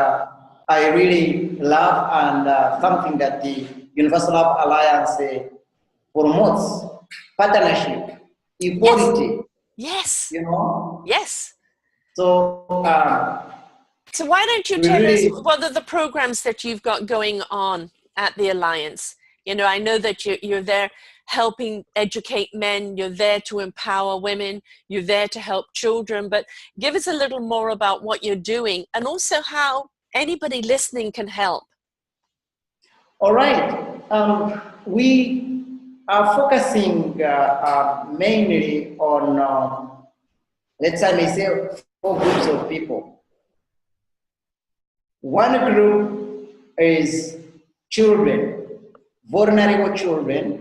I really love, and something that the Universal Love Alliance promotes. Partnership, equality. Yes. Yes. So so why don't you tell us what are the programs that you've got going on at the Alliance? I know that you're there helping educate men, you're there to empower women, you're there to help children, but give us a little more about what you're doing and also how anybody listening can help. All right. We are focusing mainly on, let's say, I may say, 4 groups of people. One group is children, vulnerable children.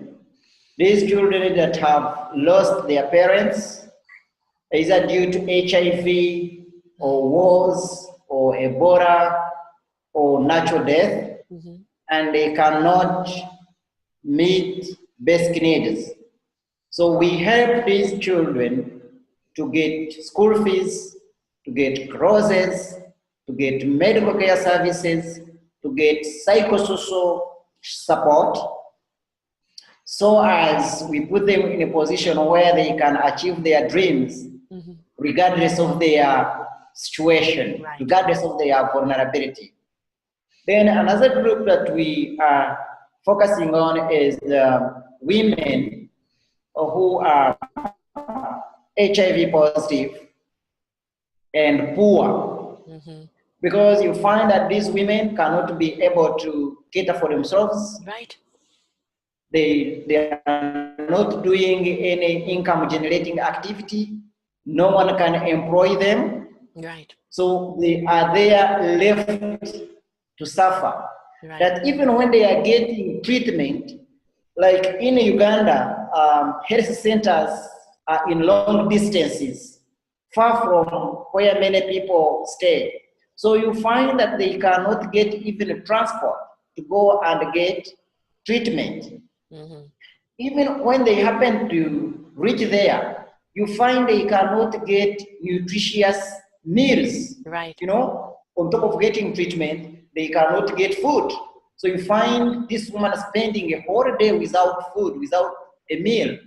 These children that have lost their parents, either due to HIV or wars or Ebola or natural death. and they cannot meet basic needs. So we help these children to get school fees, to get clothes, to get medical care services, to get psychosocial support, so as we put them in a position where they can achieve their dreams, regardless of their situation, regardless of their vulnerability. Then another group that we are focusing on is women who are HIV positive and poor. Because you find that these women cannot be able to cater for themselves. Right. They are not doing any income generating activity. No one can employ them. Right. So they are there left to suffer. Right. That even when they are getting treatment, like in Uganda, health centers are in long distances, far from where many people stay. So you find that they cannot get even transport to go and get treatment. Even when they happen to reach there, you find they cannot get nutritious meals. Right. You know, on top of getting treatment, they cannot get food. So you find this woman spending a whole day without food, without a meal,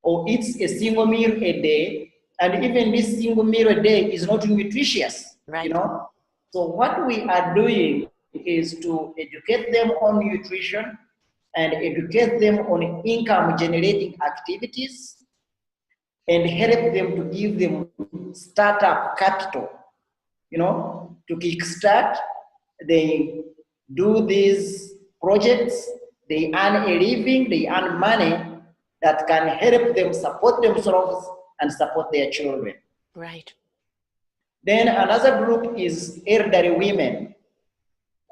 or eats a single meal a day, and even this single meal a day is not nutritious. Right. You know, so what we are doing is to educate them on nutrition and educate them on income generating activities and help them to give them startup capital, you know, to kickstart. They do these projects, they earn a living, they earn money that can help them support themselves and support their children. Right. Then another group is elderly women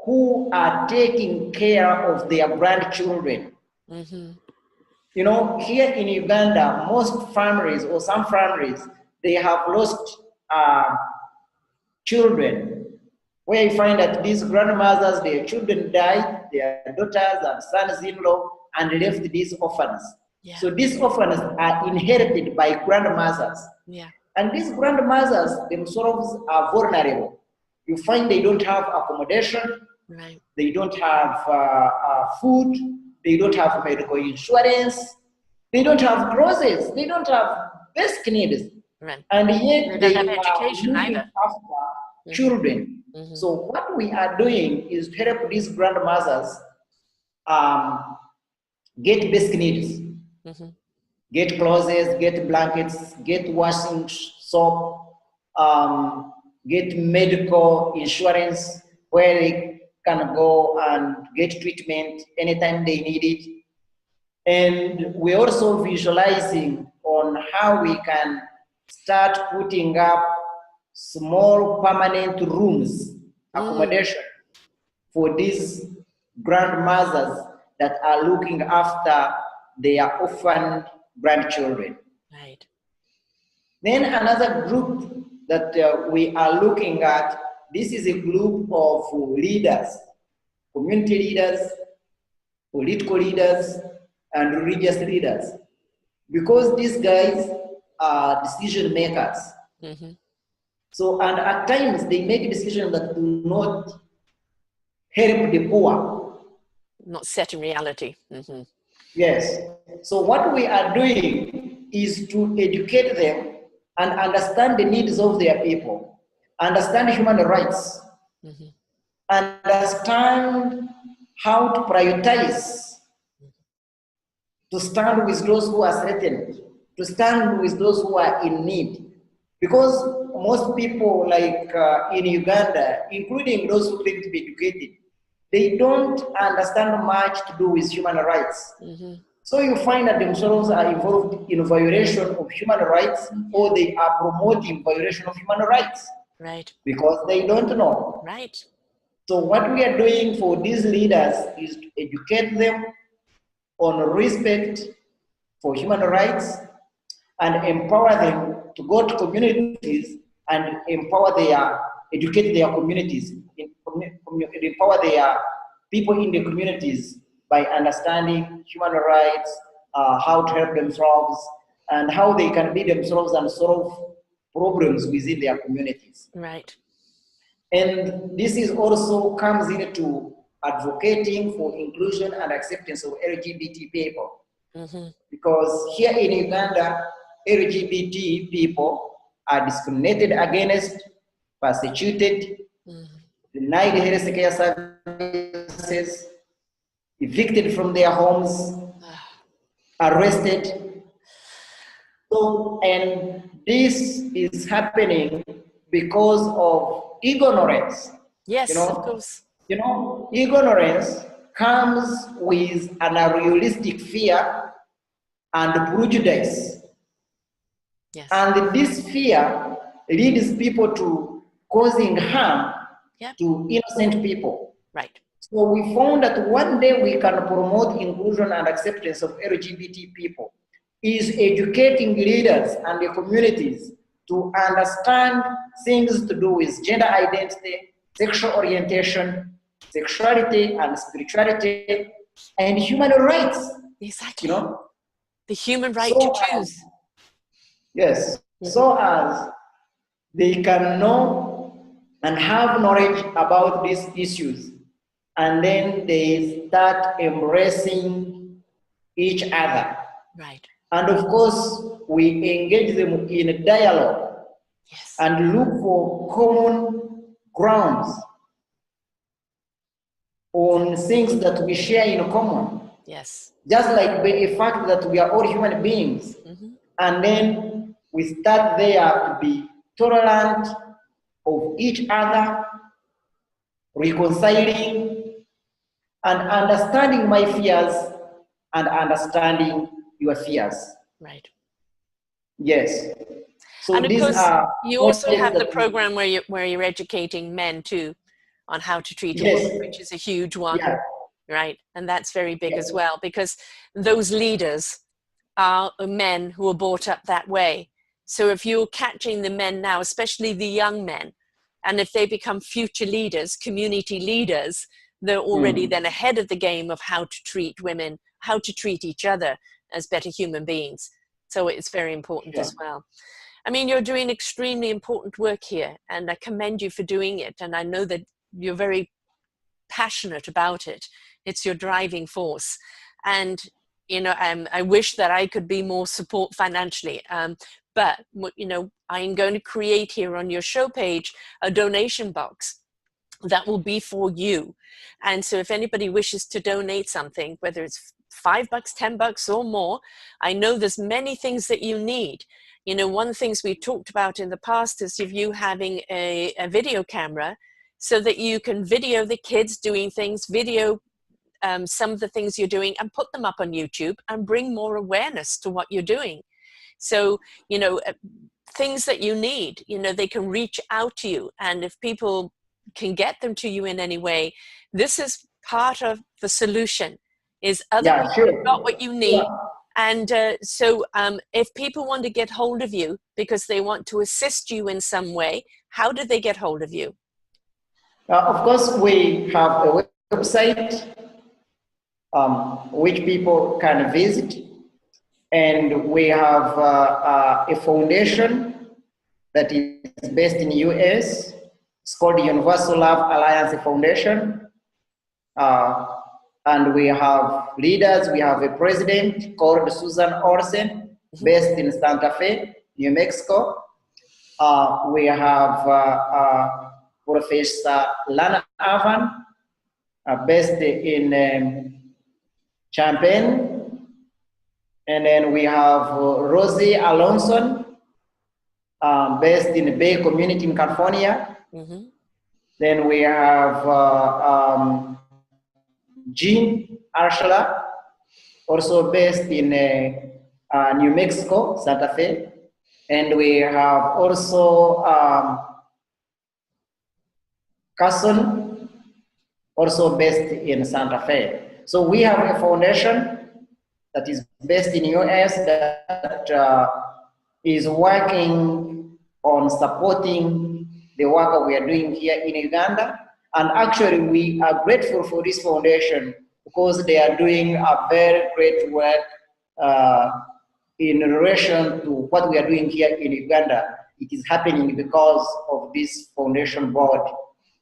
who are taking care of their grandchildren. You know, here in Uganda, most families or some families, they have lost children, where you find that these grandmothers, their children died, their daughters and sons-in-law, and left these orphans. Yeah. So these orphans are inherited by grandmothers. Yeah. And these grandmothers themselves are vulnerable. You find they don't have accommodation, Right. they don't have food, they don't have medical insurance, they don't have clothes, they don't have basic needs. Right. And yet They they don't are have education looking either. after children. So what we are doing is to help these grandmothers get basic needs. Get clothes, get blankets, get washing soap, get medical insurance where they can go and get treatment anytime they need it. And we're also visualizing on how we can start putting up small permanent rooms, accommodation for these grandmothers that are looking after their orphaned grandchildren. Right. Then another group that we are looking at, this is a group of leaders, community leaders, political leaders, and religious leaders. Because these guys are decision makers. So, and at times they make decisions that do not help the poor. Not set in reality. Yes. So what we are doing is to educate them and understand the needs of their people, understand human rights, understand how to prioritize, to stand with those who are threatened, to stand with those who are in need. Because most people, like in Uganda, including those who claim to be educated, they don't understand much to do with human rights. So you find that themselves are involved in violation of human rights, or they are promoting violation of human rights. Right. Because they don't know. Right. So what we are doing for these leaders is to educate them on respect for human rights and empower them to go to communities and empower educate their communities, empower their people in the communities by understanding human rights, how to help themselves, and how they can be themselves and solve problems within their communities. Right. And this is also comes into advocating for inclusion and acceptance of LGBT people. Mm-hmm. Because here in Uganda, LGBT people are discriminated against, persecuted, denied health care services, evicted from their homes, arrested. So, and this is happening because of ignorance. Yes, of course. Ignorance comes with an unrealistic fear and prejudice. Yes. And this fear leads people to causing harm to innocent people. Right. So we found that one day we can promote inclusion and acceptance of LGBT people is educating leaders and the communities to understand things to do with gender identity, sexual orientation, sexuality and spirituality, and human rights. Exactly. The human right to choose. Yes. So as they can know and have knowledge about these issues, and then they start embracing each other. Right. And of course, we engage them in a dialogue and look for common grounds on things that we share in common. Yes. Just like the fact that we are all human beings. And then we start there to be tolerant of each other, reconciling, and understanding my fears and understanding your fears. Right. Yes. So and of these course, are you also have the program where you're educating men too on how to treat a woman, which is a huge one, right? And that's very big as well, because those leaders are men who are brought up that way. So if you're catching the men now, especially the young men, and if they become future leaders, community leaders, they're already then ahead of the game of how to treat women, how to treat each other as better human beings. So it's very important as well. I mean, you're doing extremely important work here, and I commend you for doing it. And I know that you're very passionate about it. It's your driving force. And, you know, I wish that I could be more support financially. But, you know, I'm going to create here on your show page a donation box that will be for you. And so if anybody wishes to donate something, whether it's $5, $10 or more, I know there's many things that you need. You know, one of the things we talked about in the past is of you having a video camera so that you can video the kids doing things, video some of the things you're doing and put them up on YouTube and bring more awareness to what you're doing. So, you know, things that you need, you know, they can reach out to you. And if people can get them to you in any way, this is part of the solution, is other people have got what you need. And so if people want to get hold of you because they want to assist you in some way, how do they get hold of you? Of course, we have a website which people can visit. And we have a foundation that is based in the US. It's called the Universal Love Alliance Foundation. And we have leaders. We have a president called Susan Orsen, based in Santa Fe, New Mexico. We have Professor Lana Avan, based in Champaign. And then we have Rosie Alonso, based in the Bay Community in California. Then we have Jean Arshla, also based in New Mexico, Santa Fe. And we have also Carson, also based in Santa Fe. So we have a foundation that is based in US that is working on supporting the work we are doing here in Uganda. And actually, we are grateful for this foundation because they are doing a very great work in relation to what we are doing here in Uganda. It is happening because of this foundation board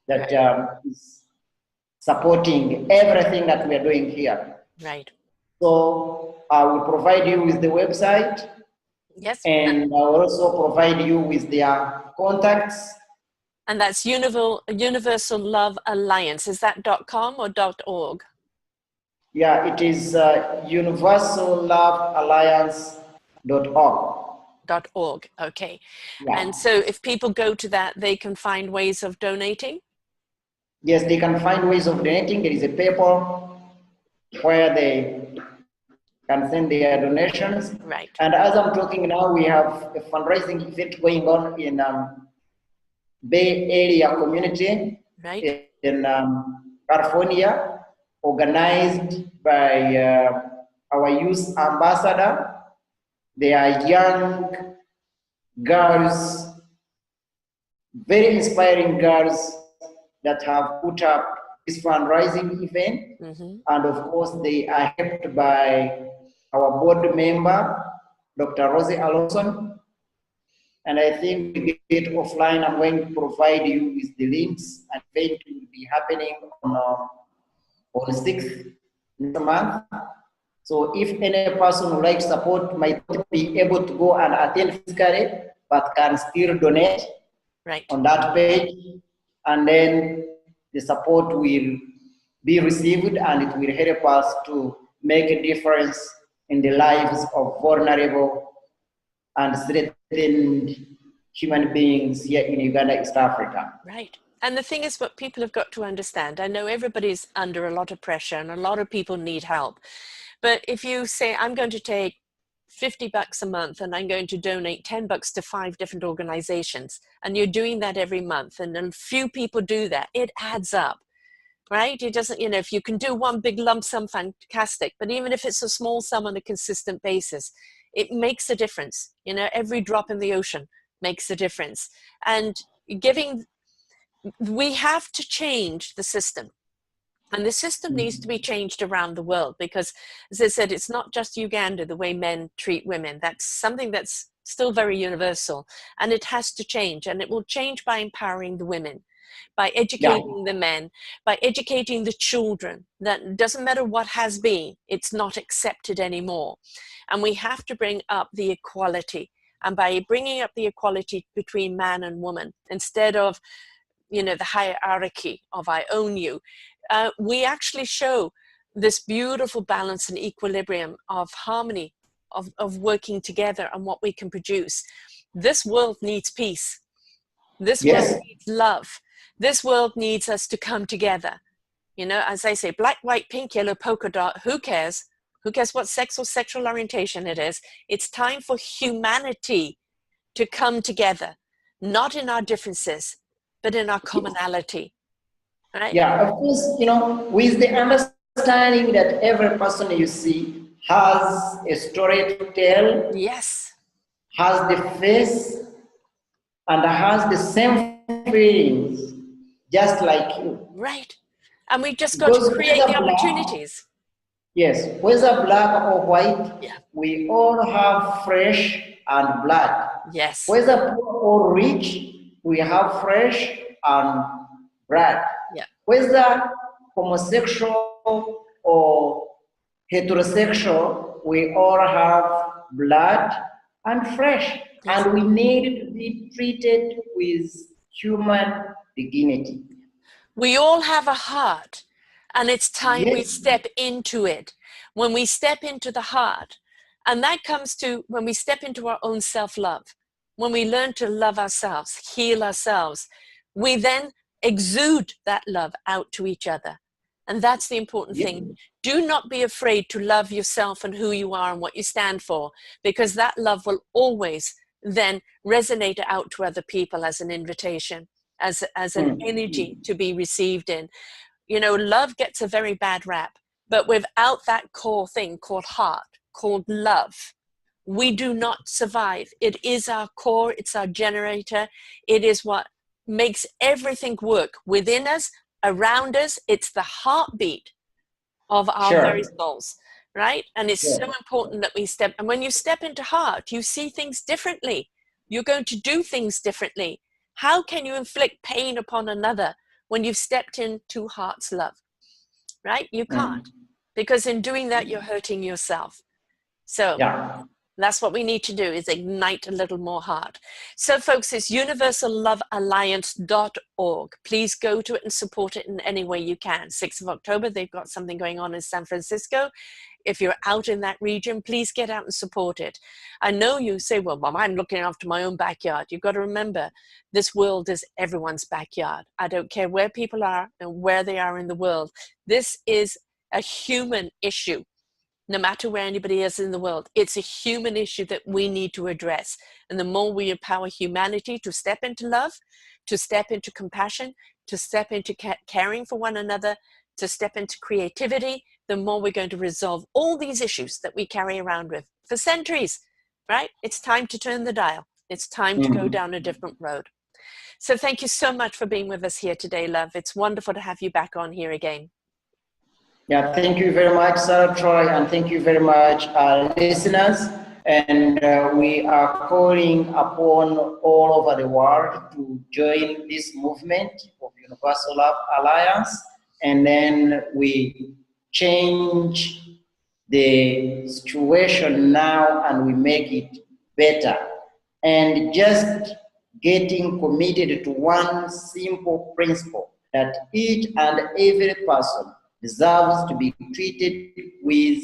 that is supporting everything that we are doing here. Right. So I will provide you with the website. Yes. And I will also provide you with their contacts. And that's Universal Love Alliance. Is that .com or .org? Yeah, it is universallovealliance.org. .org. Okay. Yeah. And so if people go to that, they can find ways of donating? Yes, they can find ways of donating. There is a PayPal where they can send their donations. Right. And as I'm talking now, we have a fundraising event going on in Bay Area community, right, in California, organized by our youth ambassador. They are young girls, very inspiring girls that have put up this fundraising event. And of course, they are helped by our board member, Dr. Rosie Alonson. And I think we get offline. I'm going to provide you with the links. An event will be happening on 6th next month. So if any person would like support, might not be able to go and attend physically, but can still donate on that page. And then the support will be received and it will help us to make a difference in the lives of vulnerable and threatened human beings here in Uganda, East Africa. Right. And the thing is, what people have got to understand, I know everybody's under a lot of pressure and a lot of people need help. But if you say, I'm going to take $50 a month and I'm going to donate $10 to 5 different organizations, and you're doing that every month, and a few people do that, it adds up. Right? It doesn't, you know, if you can do one big lump sum, fantastic. But even if it's a small sum on a consistent basis, it makes a difference. You know, every drop in the ocean makes a difference. And we have to change the system. And the system needs to be changed around the world because, as I said, it's not just Uganda, the way men treat women. That's something that's still very universal. And it has to change. And it will change by empowering the women, by educating the men, by educating the children. That doesn't matter what has been, it's not accepted anymore. And we have to bring up the equality. And by bringing up the equality between man and woman, instead of, you know, the hierarchy of I own you, we actually show this beautiful balance and equilibrium of harmony, of working together and what we can produce. This world needs peace. This world needs love. This world needs us to come together. You know, as I say, black, white, pink, yellow, polka dot, who cares? Who cares what sex or sexual orientation it is? It's time for humanity to come together, not in our differences, but in our commonality. Right? Yeah, of course, you know, with the understanding that every person you see has a story to tell. Yes. Has the face and has the same feelings, just like you. Right. And we've just got to create the opportunities. Yes, whether black or white, we all have flesh and blood. Yes. Whether poor or rich, we have flesh and blood. Yeah. Whether homosexual or heterosexual, we all have blood and flesh. And we need to be treated with human dignity. We all have a heart, and it's time we step into it. When we step into the heart, and that comes to when we step into our own self-love, when we learn to love ourselves, heal ourselves, we then exude that love out to each other. And that's the important thing. Do not be afraid to love yourself and who you are and what you stand for, because that love will always then resonate out to other people as an invitation, as an energy to be received in. You know, love gets a very bad rap, but without that core thing called heart, called love, we do not survive. It is our core, it's our generator, it is what makes everything work within us, around us. It's the heartbeat of our very souls, right? And it's so important that we step, and when you step into heart, you see things differently. You're going to do things differently. How can you inflict pain upon another when you've stepped into heart's love, right? You can't, because in doing that, you're hurting yourself. So that's what we need to do, is ignite a little more heart. So folks, it's universallovealliance.org. Please go to it and support it in any way you can. 6th of October, they've got something going on in San Francisco. If you're out in that region, please get out and support it. I know you say, well, Mom, I'm looking after my own backyard. You've got to remember, this world is everyone's backyard. I don't care where people are and where they are in the world. This is a human issue. No matter where anybody is in the world, it's a human issue that we need to address. And the more we empower humanity to step into love, to step into compassion, to step into caring for one another, to step into creativity, the more we're going to resolve all these issues that we carry around with for centuries, right? It's time to turn the dial. It's time to go down a different road. So thank you so much for being with us here today, love. It's wonderful to have you back on here again. Yeah, thank you very much, Sarah Troy, and thank you very much, listeners. And we are calling upon all over the world to join this movement of Universal Love Alliance, and then we change the situation now and we make it better. And just getting committed to one simple principle, that each and every person deserves to be treated with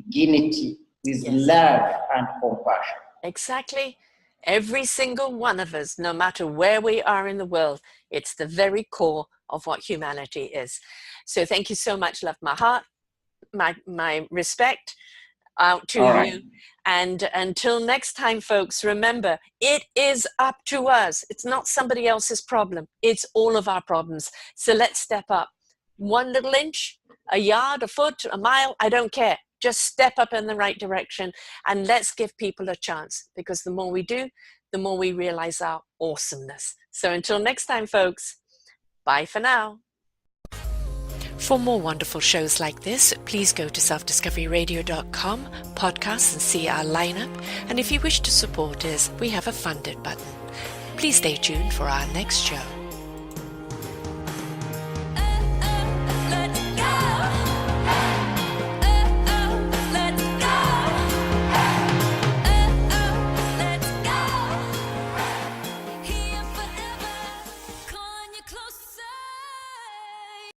dignity, with love and compassion. Exactly. Every single one of us, no matter where we are in the world, it's the very core of what humanity is. So thank you so much, love. My heart, my respect out to you. And until next time, folks, remember, it is up to us. It's not somebody else's problem. It's all of our problems. So let's step up. 1 little inch, a yard, a foot, a mile, I don't care. Just step up in the right direction and let's give people a chance, because the more we do, the more we realize our awesomeness. So until next time, folks, bye for now. For more wonderful shows like this, please go to selfdiscoveryradio.com, podcasts, and see our lineup. And if you wish to support us, we have a funded button. Please stay tuned for our next show.